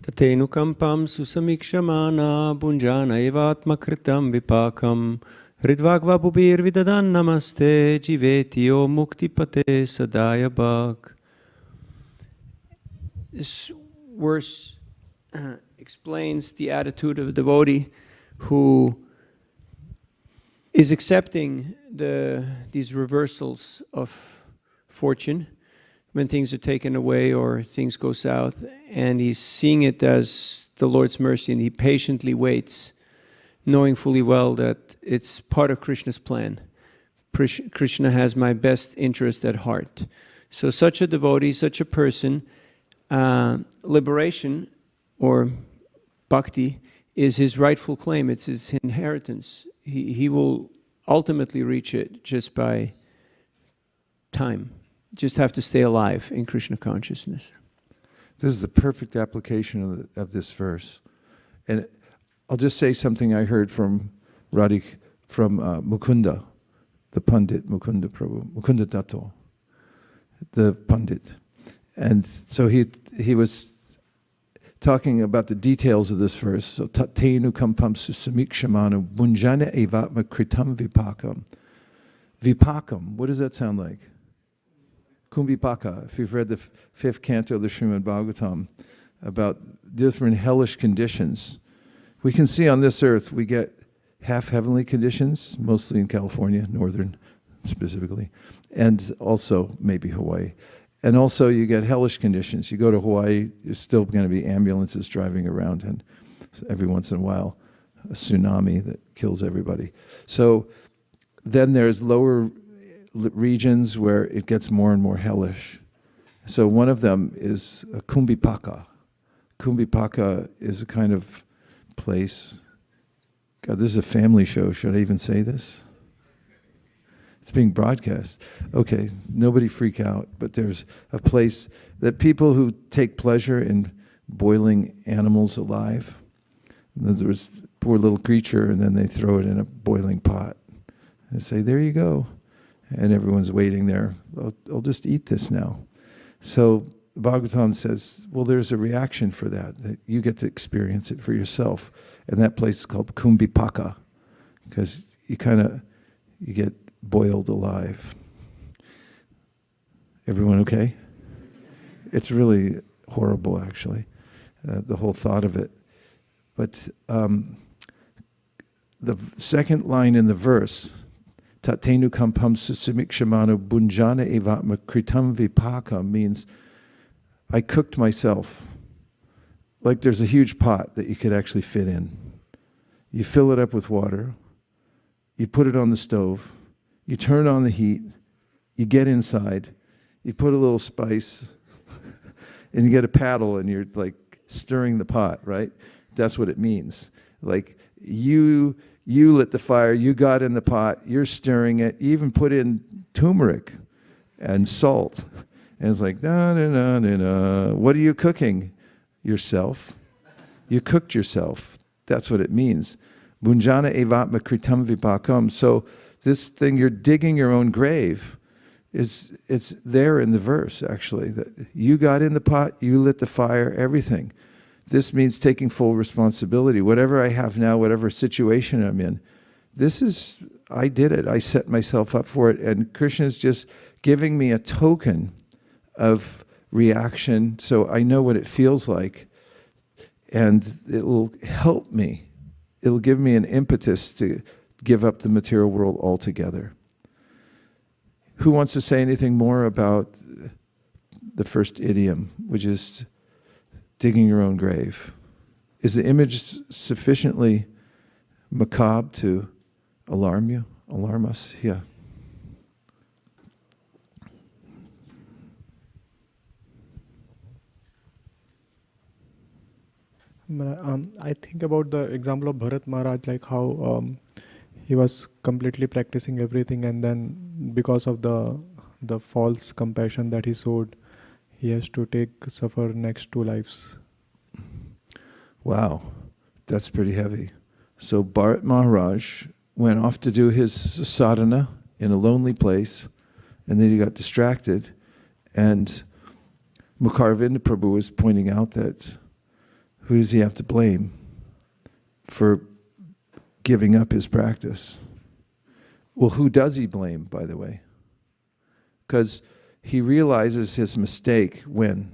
Tatenu kampam susamikshamana bunjana evatmakritam vipakam Ridvagva bubir vidadan namaste jiveti o muktipate sadaya bhag. This verse explains the attitude of a devotee who is accepting these reversals of fortune when things are taken away or things go south, and he's seeing it as the Lord's mercy, and he patiently waits, knowing fully well that it's part of Krishna's plan. Krishna has my best interest at heart. So such a devotee, such a person, liberation or bhakti is his rightful claim. It's his inheritance. He will ultimately reach it just by time. Just have to stay alive in Krishna consciousness. This is the perfect application of this verse. And I'll just say something I heard from Mukunda, the Pandit, Mukunda Prabhu, Mukunda Dato, the Pandit. And so he was talking about the details of this verse. So, Tatenu kampam susamikshamanu bunjana evatma kritam vipakam. Vipakam, what does that sound like? Kumbhipaka, if you've read the fifth canto of the Srimad Bhagavatam, about different hellish conditions. We can see on this earth we get half heavenly conditions, mostly in California, northern specifically, and also maybe Hawaii. And also you get hellish conditions. You go to Hawaii, there's still going to be ambulances driving around, and every once in a while a tsunami that kills everybody. So then there's lower regions where it gets more and more hellish. So one of them is Kumbhipaka. Kumbhipaka is a kind of place. God, this is a family show. Should I even say this? It's being broadcast. Okay, nobody freak out. But there's a place that people who take pleasure in boiling animals alive. There was a poor little creature, and then they throw it in a boiling pot and say, there you go. And everyone's waiting there. I'll just eat this now. So Bhagavatam says, well, there's a reaction for that you get to experience it for yourself. And that place is called Kumbhipaka, because you get boiled alive. Everyone okay? It's really horrible, actually, the whole thought of it. But the second line in the verse, Tatenu kampam susamikshamanu bunjana evatma kritam vipaka, means I cooked myself. Like there's a huge pot that you could actually fit in. You fill it up with water, you put it on the stove, you turn on the heat, you get inside, you put a little spice, and you get a paddle and you're like stirring the pot, right? That's what it means. Like you lit the fire, you got in the pot, you're stirring it, you even put in turmeric and salt. And it's like, no. What are you cooking? Yourself. You cooked yourself. That's what it means. Bunjana evatma kritam vipakam. So this thing, you're digging your own grave. It's there in the verse, actually. That you got in the pot, you lit the fire, everything. This means taking full responsibility. Whatever I have now, whatever situation I'm in, I did it. I set myself up for it. And Krishna is just giving me a token of reaction so I know what it feels like. And it will help me. It'll give me an impetus to give up the material world altogether. Who wants to say anything more about the first idiom, which is digging your own grave? Is the image sufficiently macabre to alarm you? Alarm us? Yeah. I think about the example of Bharat Maharaj, like how he was completely practicing everything, and then because of the false compassion that he showed, he has to suffer next 2 lives. Wow, that's pretty heavy. So Bharat Maharaj went off to do his sadhana in a lonely place, and then he got distracted, and Mukharvinda Prabhu was pointing out that who does he have to blame for giving up his practice? Well, who does he blame, by the way? Because he realizes his mistake when?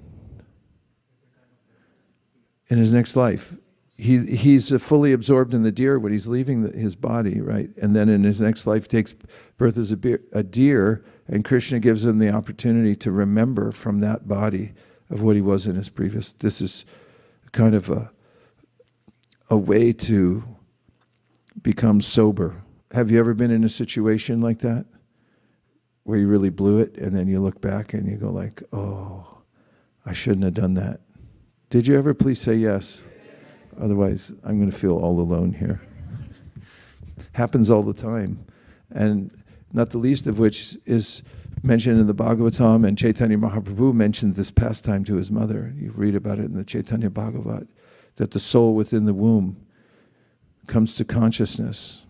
In his next life. He's fully absorbed in the deer when he's leaving his body, right? And then in his next life takes birth as a deer, and Krishna gives him the opportunity to remember from that body of what he was in his previous. This is kind of a way to become sober. Have you ever been in a situation like that? Where you really blew it, and then you look back and you go like, oh, I shouldn't have done that. Did you ever? Please say yes. Otherwise, I'm going to feel all alone here. Happens all the time. And not the least of which is mentioned in the Bhagavatam, and Chaitanya Mahaprabhu mentioned this pastime to his mother. You read about it in the Chaitanya Bhagavat, that the soul within the womb comes to consciousness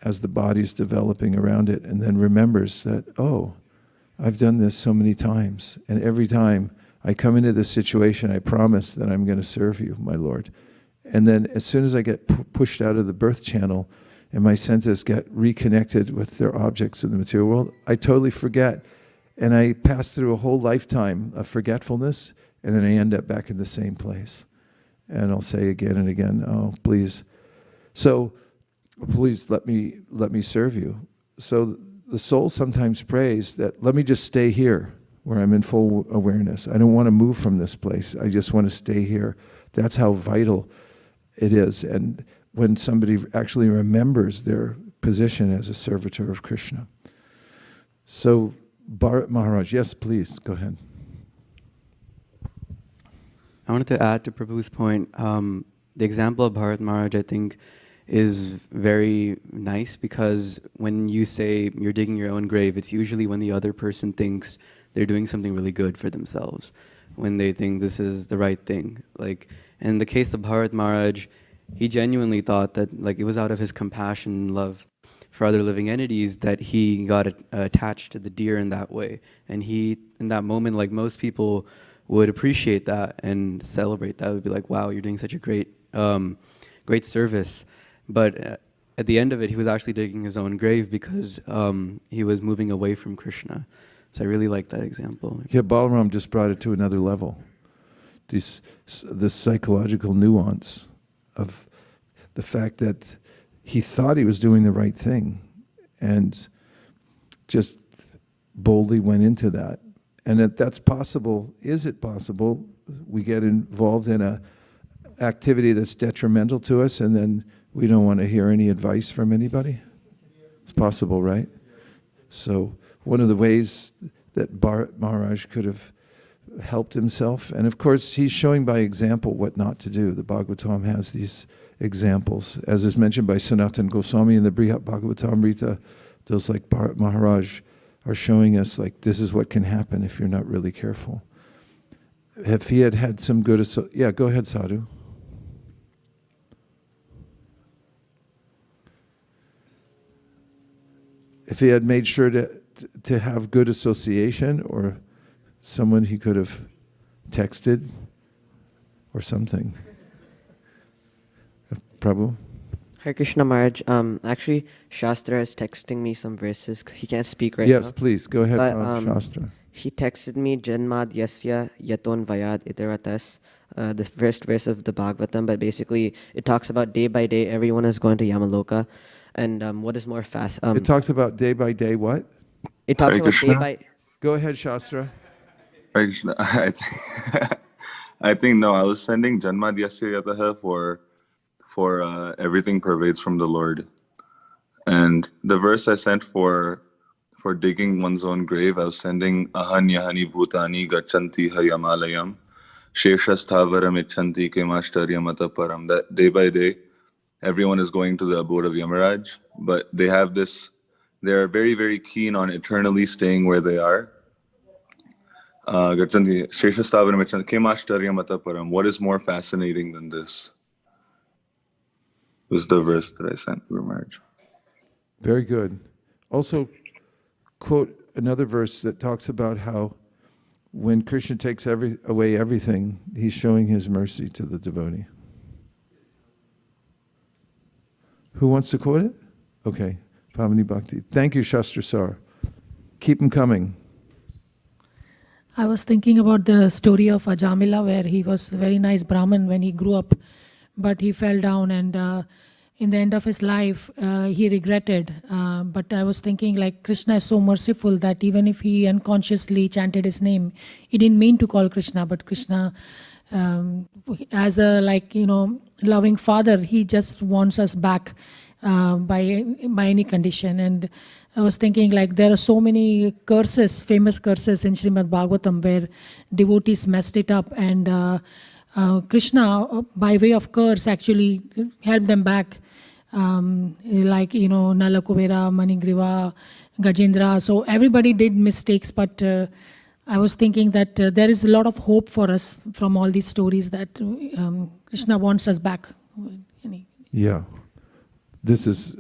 as the body's developing around it, and then remembers that, oh, I've done this so many times, and every time I come into this situation, I promise that I'm going to serve you, my Lord. And then as soon as I get pushed out of the birth channel and my senses get reconnected with their objects in the material world, I totally forget. And I pass through a whole lifetime of forgetfulness, and then I end up back in the same place. And I'll say again and again, oh, please. So, please let me serve you. So the soul sometimes prays that, let me just stay here where I'm in full awareness. I don't want to move from this place. I just want to stay here. That's how vital it is. And when somebody actually remembers their position as a servitor of Krishna. So, Bharat Maharaj, yes, please, go ahead. I wanted to add to Prabhu's point, the example of Bharat Maharaj, I think, is very nice, because when you say you're digging your own grave, it's usually when the other person thinks they're doing something really good for themselves, when they think this is the right thing. Like, in the case of Bharat Maharaj, he genuinely thought that, like, it was out of his compassion and love for other living entities that he got attached to the deer in that way. And he, in that moment, like most people, would appreciate that and celebrate that. Would be like, wow, you're doing such a great service. But at the end of it, he was actually digging his own grave, because he was moving away from Krishna. So I really like that example. Yeah, Balaram just brought it to another level. This psychological nuance of the fact that he thought he was doing the right thing and just boldly went into that. And if that's possible, is it possible we get involved in an activity that's detrimental to us, and then we don't want to hear any advice from anybody? It's possible, right? So one of the ways that Bharat Maharaj could have helped himself, and of course he's showing by example what not to do. The Bhagavatam has these examples, as is mentioned by Sanatana Goswami in the Brihat Bhagavatamrita. Those like Bharat Maharaj are showing us, like, this is what can happen if you're not really careful. If he had had some good, yeah, go ahead, Sadhu. If he had made sure to have good association, or someone he could have texted or something. Prabhu? Hare Krishna Maharaj, actually Shastra is texting me some verses. He can't speak right now. Yes, please, go ahead, but, Shastra. He texted me Janmad Yasya Yaton Vayad Iteratas, the first verse of the Bhagavatam, but basically it talks about day by day everyone is going to Yamaloka, and what is more fast. It talks about day by day what? It talks about day by... Go ahead, Shastra. Hare Krishna. I think no, I was sending Janmadhyasya Yataha for everything pervades from the Lord. And the verse I sent for digging one's own grave, I was sending Ahanyahani Bhutani Gachanti Hayamalayam Sheshastavaram Ichanti Kemashtaryamata Param. That day by day, everyone is going to the abode of Yamaraj, but they are very, very keen on eternally staying where they are. Gachanti Sheshastavaram Ichanti Kemashtaryamata Param. What is more fascinating than this? Was the verse that I sent for Yamaraj. Very good. Also, quote another verse that talks about how when Krishna takes away everything, he's showing his mercy to the devotee. Who wants to quote it? Okay, Pavani Bhakti. Thank you, Shastra Sar. Keep them coming. I was thinking about the story of Ajamila, where he was a very nice Brahmin when he grew up, but he fell down, and in the end of his life, he regretted. But I was thinking, like, Krishna is so merciful that even if he unconsciously chanted his name, he didn't mean to call Krishna, but Krishna, as a loving father, he just wants us back by any condition. And I was thinking, like, there are so many curses, famous curses in Srimad Bhagavatam, where devotees messed it up, and Krishna, by way of curse, actually helped them back. Nalakuvera, Manigriva, Gajendra. So everybody did mistakes, but I was thinking that there is a lot of hope for us from all these stories that Krishna wants us back. Yeah. This is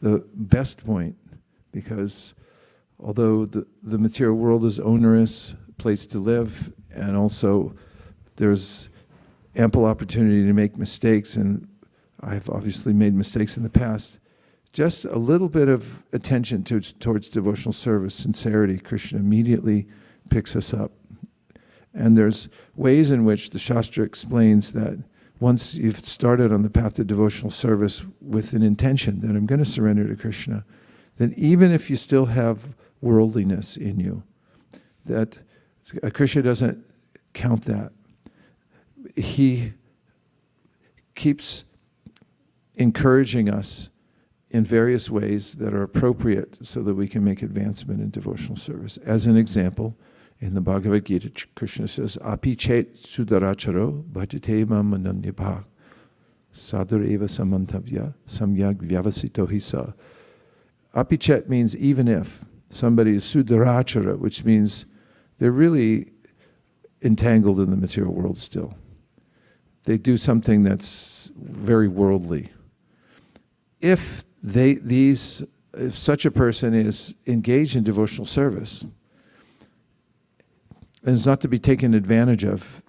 the best point, because although the material world is onerous place to live, and also there's ample opportunity to make mistakes, and I've obviously made mistakes in the past. Just a little bit of attention towards devotional service, sincerity, Krishna immediately picks us up. And there's ways in which the Shastra explains that once you've started on the path of devotional service with an intention that I'm going to surrender to Krishna, then even if you still have worldliness in you, that Krishna doesn't count that. He keeps encouraging us in various ways that are appropriate so that we can make advancement in devotional service. As an example, in the Bhagavad Gita, Krishna says, Api chet sudaracharo bhajate mam ananyabha sadhur eva samantavya samyag vyavasito hisa. Api chet means even if somebody is sudarachara, which means they're really entangled in the material world still. They do something that's very worldly. If such a person is engaged in devotional service, and it's not to be taken advantage of,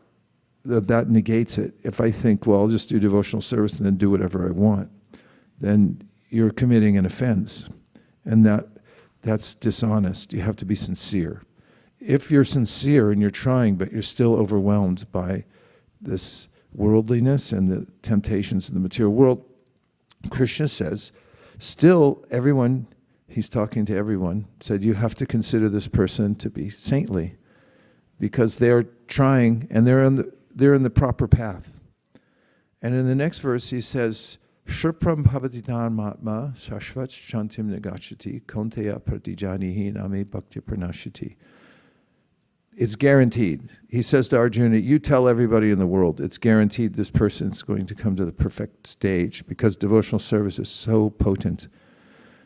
that negates it. If I think, well, I'll just do devotional service and then do whatever I want, then you're committing an offense, and that's dishonest. You have to be sincere. If you're sincere and you're trying, but you're still overwhelmed by this worldliness and the temptations of the material world, Krishna says, still everyone, he's talking to everyone, said you have to consider this person to be saintly, because they are trying and they're in the proper path. And in the next verse he says, Shurpram bhavatitan matma shashvat shantim negachati konteya pratijanihi name bhakti pranashati. It's guaranteed. He says to Arjuna, you tell everybody in the world, it's guaranteed this person is going to come to the perfect stage, because devotional service is so potent.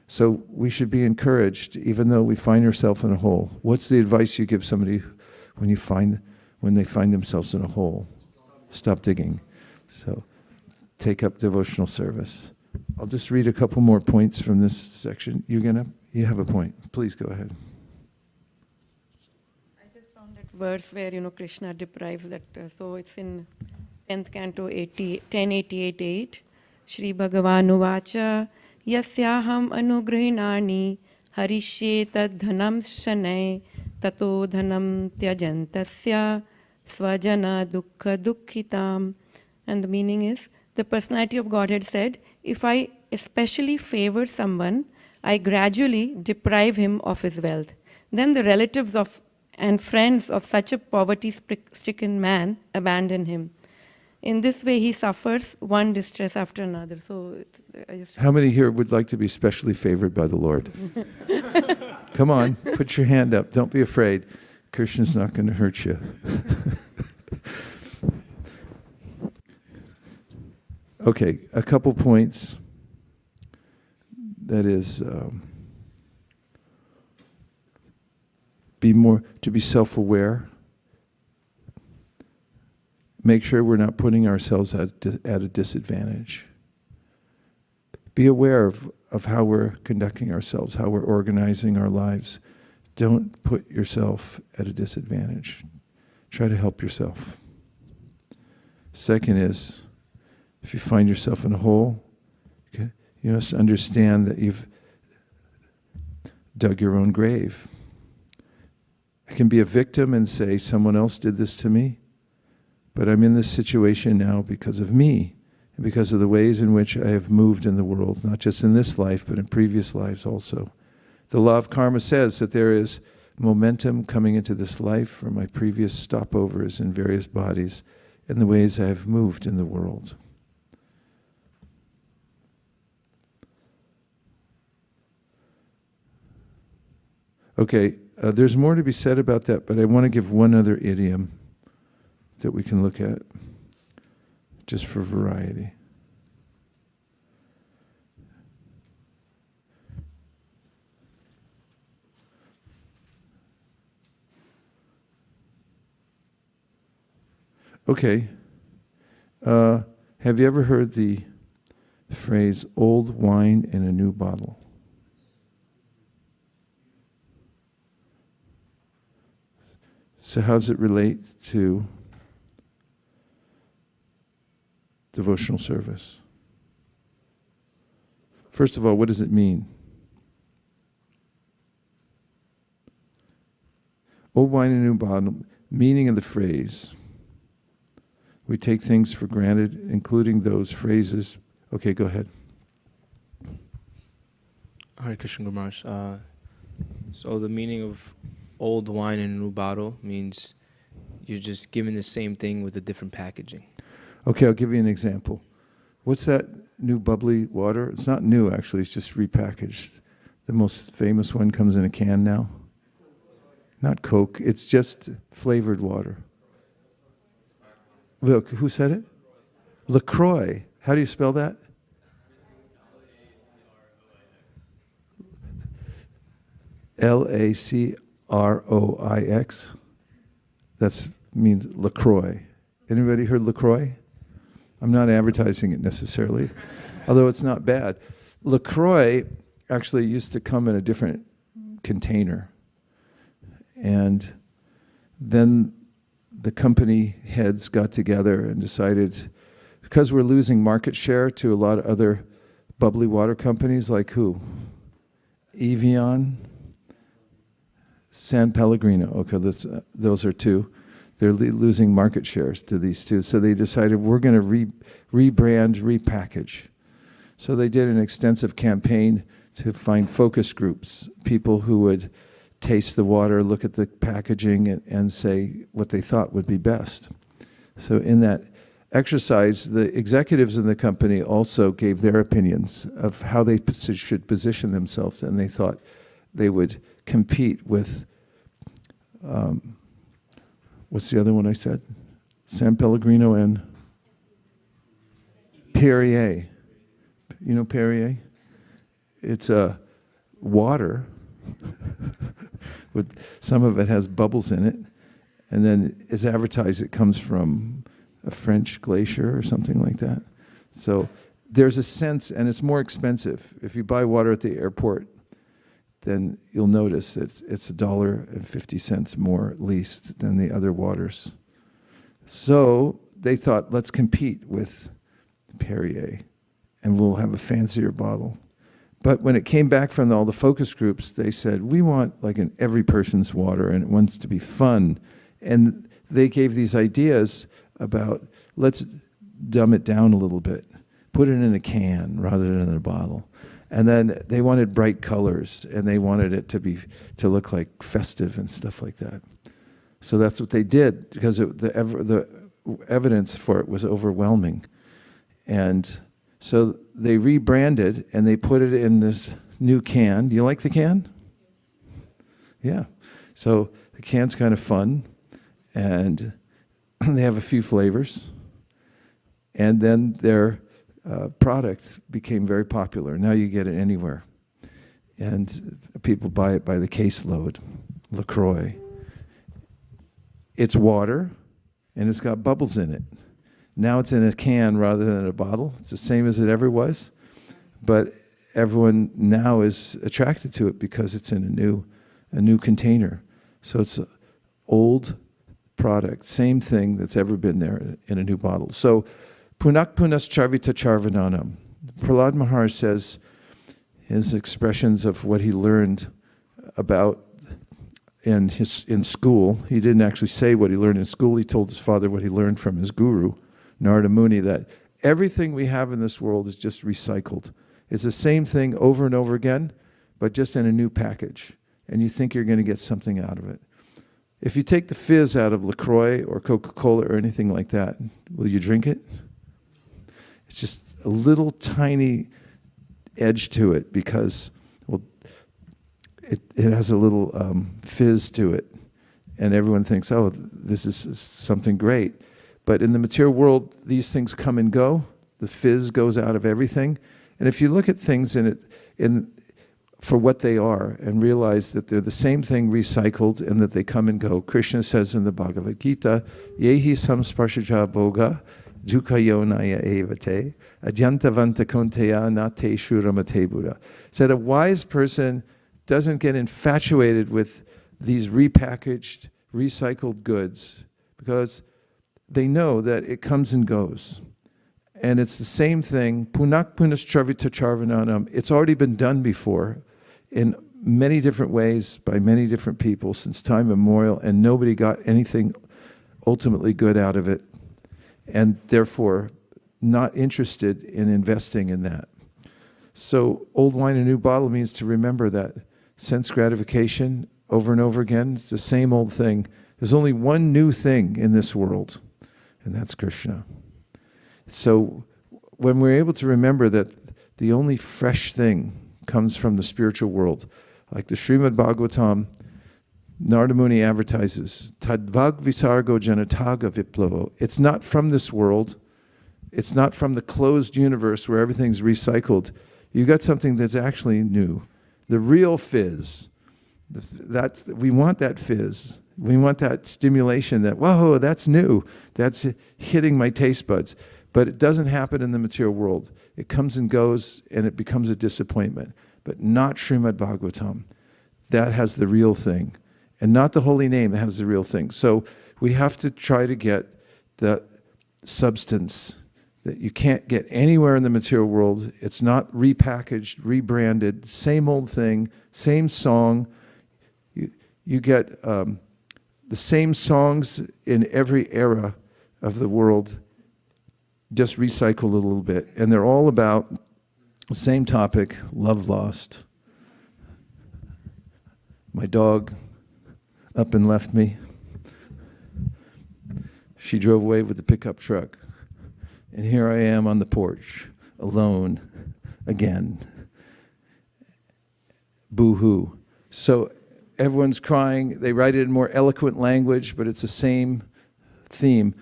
So we should be encouraged, even though we find ourselves in a hole. What's the advice you give somebody when they find themselves in a hole? Stop digging. So take up devotional service. I'll just read a couple more points from this section. You have a point. Please go ahead. Verse where Krishna deprives that, so it's in 10th canto 1088:8. Shri Bhagavan Uvacha Yasyaham Anugrahinani Harishye Tad Dhanam Shanay Tato Dhanam Tyajantasya Swajana Dukkha Dukkhitam. And the meaning is, the personality of Godhead said, if I especially favor someone, I gradually deprive him of his wealth. Then the relatives of and friends of such a poverty-stricken man abandon him. In this way, he suffers one distress after another. So, how many here would like to be specially favored by the Lord? Come on, put your hand up. Don't be afraid. Krishna's not going to hurt you. Okay, a couple points. That is, to be self-aware. Make sure we're not putting ourselves at a disadvantage. Be aware of how we're conducting ourselves, how we're organizing our lives. Don't put yourself at a disadvantage. Try to help yourself. Second is, if you find yourself in a hole, okay, you must understand that you've dug your own grave. I can be a victim and say, someone else did this to me, but I'm in this situation now because of me, and because of the ways in which I have moved in the world, not just in this life, but in previous lives also. The law of karma says that there is momentum coming into this life from my previous stopovers in various bodies and the ways I have moved in the world. Okay, there's more to be said about that, but I want to give one other idiom that we can look at, just for variety. Okay, have you ever heard the phrase, old wine in a new bottle? So how does it relate to devotional service? First of all, what does it mean? Old wine in a new bottle, meaning of the phrase. We take things for granted, including those phrases. Okay, go ahead. Hare Krishna Guru Maharaj. So the meaning of old wine in a new bottle means you're just given the same thing with a different packaging. Okay, I'll give you an example. What's that new bubbly water? It's not new, actually. It's just repackaged. The most famous one comes in a can now. Not Coke. It's just flavored water. Look, who said it? LaCroix. How do you spell that? LACROIX. That means LaCroix. Anybody heard LaCroix? I'm not advertising it necessarily, although it's not bad. LaCroix actually used to come in a different container. And then the company heads got together and decided, because we're losing market share to a lot of other bubbly water companies, like who? Evian, San Pellegrino. Okay, those are two. They're losing market shares to these two. So they decided, we're going to rebrand, repackage. So they did an extensive campaign to find focus groups, people who would taste the water, look at the packaging, and say what they thought would be best. So in that exercise, the executives in the company also gave their opinions of how they should position themselves, and they thought they would compete with, what's the other one I said? San Pellegrino and Perrier. You know Perrier? It's a water with some of it has bubbles in it, and then it's advertised it comes from a French glacier or something like that. So there's a sense, and it's more expensive. If you buy water at the airport, then you'll notice that it's $1.50 more at least than the other waters. So they thought, let's compete with Perrier, and we'll have a fancier bottle. But when it came back from all the focus groups, they said, we want like an every person's water, and it wants to be fun. And they gave these ideas about, let's dumb it down a little bit, put it in a can rather than in a bottle. And then they wanted bright colors, and they wanted it to look like festive and stuff like that. So that's what they did, because the evidence for it was overwhelming. And so they rebranded and they put it in this new can. Do you like the can? Yeah. So the can's kind of fun, and they have a few flavors. And then their product became very popular. Now you get it anywhere. And people buy it by the caseload. LaCroix. It's water, and it's got bubbles in it. Now it's in a can rather than a bottle. It's the same as it ever was. But everyone now is attracted to it because it's in a new container. So it's an old product, same thing that's ever been there in a new bottle. So punak punas charvita charvananam. Prahlad Maharaj says his expressions of what he learned about in school. He didn't actually say what he learned in school. He told his father what he learned from his guru, Narada Muni, that everything we have in this world is just recycled. It's the same thing over and over again, but just in a new package. And you think you're going to get something out of it. If you take the fizz out of LaCroix or Coca-Cola or anything like that, will you drink it? It's just a little tiny edge to it because, well, it has a little fizz to it. And everyone thinks, oh, this is something great. But in the material world, these things come and go. The fizz goes out of everything. And if you look at things for what they are and realize that they're the same thing recycled and that they come and go, Krishna says in the Bhagavad Gita, Yehi samsparshaja boga jukayonaya evate adyantavanta konteya nate shuramate buddha. Said a wise person doesn't get infatuated with these repackaged, recycled goods because they know that it comes and goes. And it's the same thing, punak punas charvita charvananam. It's already been done before in many different ways by many different people since time immemorial, and nobody got anything ultimately good out of it, and therefore not interested in investing in that. So old wine in a new bottle means to remember that sense gratification over and over again, it's the same old thing. There's only one new thing in this world, and that's Krishna. So when we're able to remember that the only fresh thing comes from the spiritual world, like the Srimad Bhagavatam, Narada Muni advertises, Tadvag Visargo Janataga Viplavo. It's not from this world. It's not from the closed universe where everything's recycled. You got something that's actually new. The real fizz. We want that fizz. We want that stimulation that, whoa, that's new. That's hitting my taste buds. But it doesn't happen in the material world. It comes and goes, and it becomes a disappointment. But not Srimad Bhagavatam. That has the real thing. And not the holy name that has the real thing. So we have to try to get the substance that you can't get anywhere in the material world. It's not repackaged, rebranded, same old thing, same song. You get the same songs in every era of the world, just recycled a little bit. And they're all about the same topic, love lost. My dog up and left me. She drove away with the pickup truck. And here I am on the porch, alone, again. Boo-hoo. So everyone's crying. They write it in more eloquent language, but it's the same theme.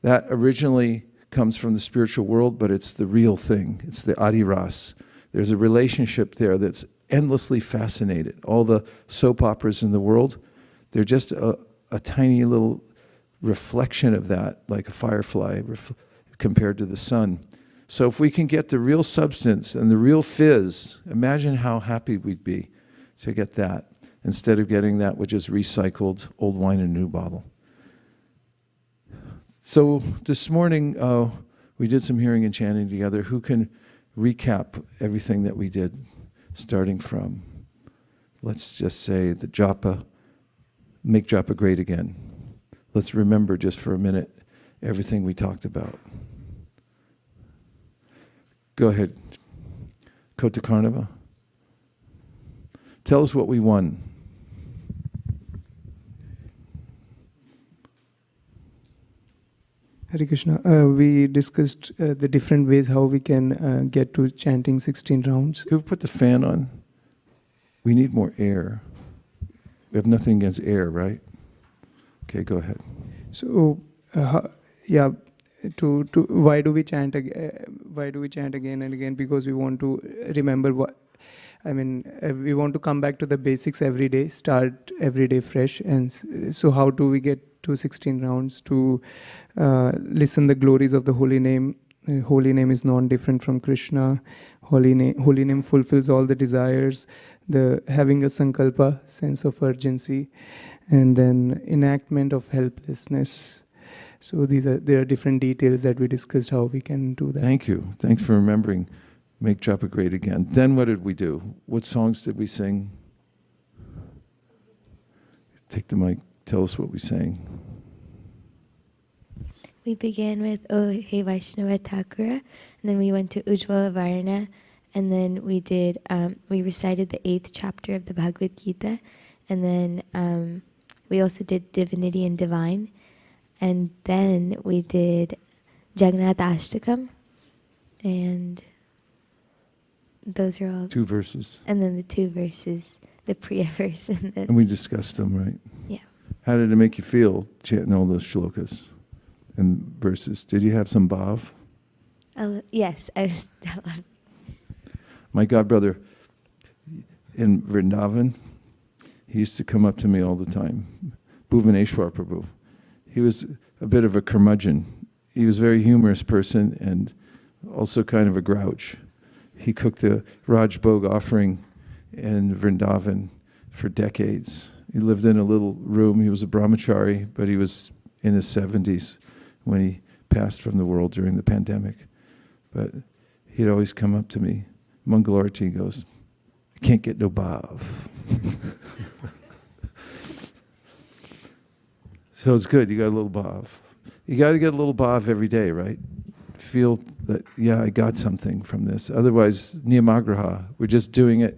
That originally comes from the spiritual world, but it's the real thing. It's the adiras. There's a relationship there that's endlessly fascinated. All the soap operas in the world, they're just a tiny little reflection of that, like a firefly compared to the sun. So if we can get the real substance and the real fizz, imagine how happy we'd be to get that instead of getting that which is recycled old wine in a new bottle. So this morning, we did some hearing and chanting together. Who can recap everything that we did, starting from, let's just say, the japa, make japa great again. Let's remember just for a minute everything we talked about. Go ahead. Kota Karnava. Tell us what we won. Hare Krishna. We discussed the different ways how we can get to chanting 16 rounds. Could we put the fan on? We need more air. We have nothing against air, right? Okay, go ahead. So, why do we chant again and again? Because we want to remember what. We want to come back to the basics every day, start every day fresh. And so how do we get to 16 rounds to listen the glories of the holy name? Holy name is non-different from Krishna. Holy name fulfills all the desires, having a sankalpa, sense of urgency, and then enactment of helplessness. So there are different details that we discussed how we can do that. Thank you. Thanks for remembering. Make japa great again. Then what did we do? What songs did we sing? Take the mic. Tell us what we sang. We began with O He Vaishnava Thakura, and then we went to Ujjvala Varna, and then we recited the 8th chapter of the Bhagavad Gita, and then we also did Divinity and Divine, and then we did Jagannath Ashtakam, and those are all 2 verses. And then the 2 verses, the Priya verse. And we discussed them, right? Yeah. How did it make you feel chanting all those shlokas and verses? Did you have some bhav? Yes, I was. My godbrother in Vrindavan, he used to come up to me all the time. Bhuvaneshwar Prabhu. He was a bit of a curmudgeon. He was a very humorous person and also kind of a grouch. He cooked the Raj Bhog offering in Vrindavan for decades. He lived in a little room. He was a brahmachari, but he was in his 70s when he passed from the world during the pandemic. But he'd always come up to me. Mangalarti goes, I can't get no bhav. So it's good. You got a little bhav. You got to get a little bhav every day, right? Feel that, I got something from this. Otherwise, niyamagraha, we're just doing it,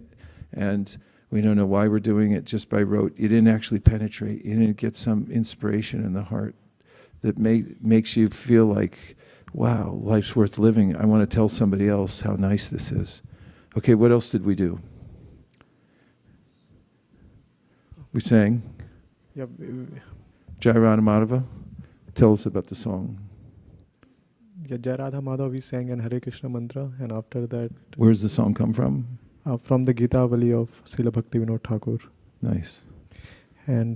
and we don't know why we're doing it just by rote. You didn't actually penetrate. You didn't get some inspiration in the heart that makes you feel like, wow, life's worth living. I want to tell somebody else how nice this is. Okay, what else did we do? We sang. Yep. Jai Radha Madhava. Tell us about the song. Yeah, Jai Radha Madhava we sang in Hare Krishna mantra, and after that... Where does the song come from? From the Gita-vali of Srila Bhakti Vinod Thakur. Nice. And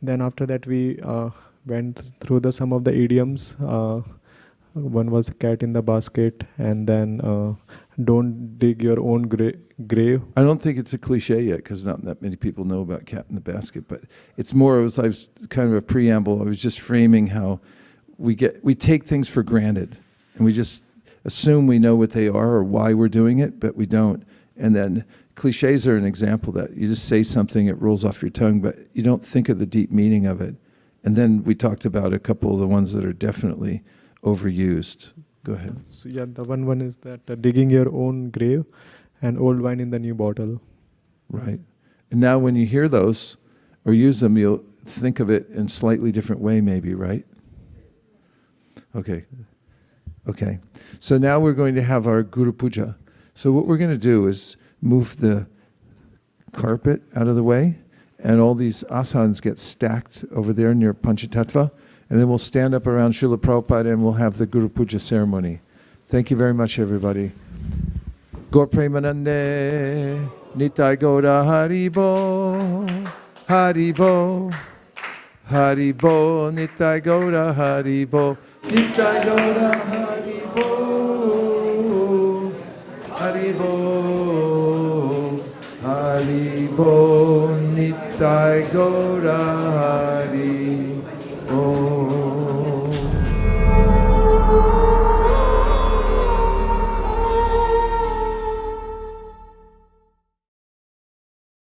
then after that we went through some of the idioms. One was cat in the basket, and then don't dig your own grave. I don't think it's a cliche yet, because not that many people know about cat in the basket, but it's more of kind of a preamble. I was just framing how we take things for granted, and we just assume we know what they are or why we're doing it, but we don't. And then cliches are an example of that. You just say something, it rolls off your tongue, but you don't think of the deep meaning of it. And then we talked about a couple of the ones that are definitely overused. Go ahead. So the one is that digging your own grave and old wine in the new bottle. Right. And now when you hear those or use them, you'll think of it in a slightly different way maybe, right? Okay. So now we're going to have our Guru Puja. So what we're going to do is move the carpet out of the way, and all these asanas get stacked over there near Panchatattva, and then we'll stand up around Srila Prabhupada and we'll have the Guru Puja ceremony. Thank you very much, everybody. Gaur Premanande, Nitai Gaura Haribo, Haribo, Haribo, Nitai Gaura Haribo, Nitai Gaura Haribo, Haribo, Haribo, Nitai Gaura Haribo.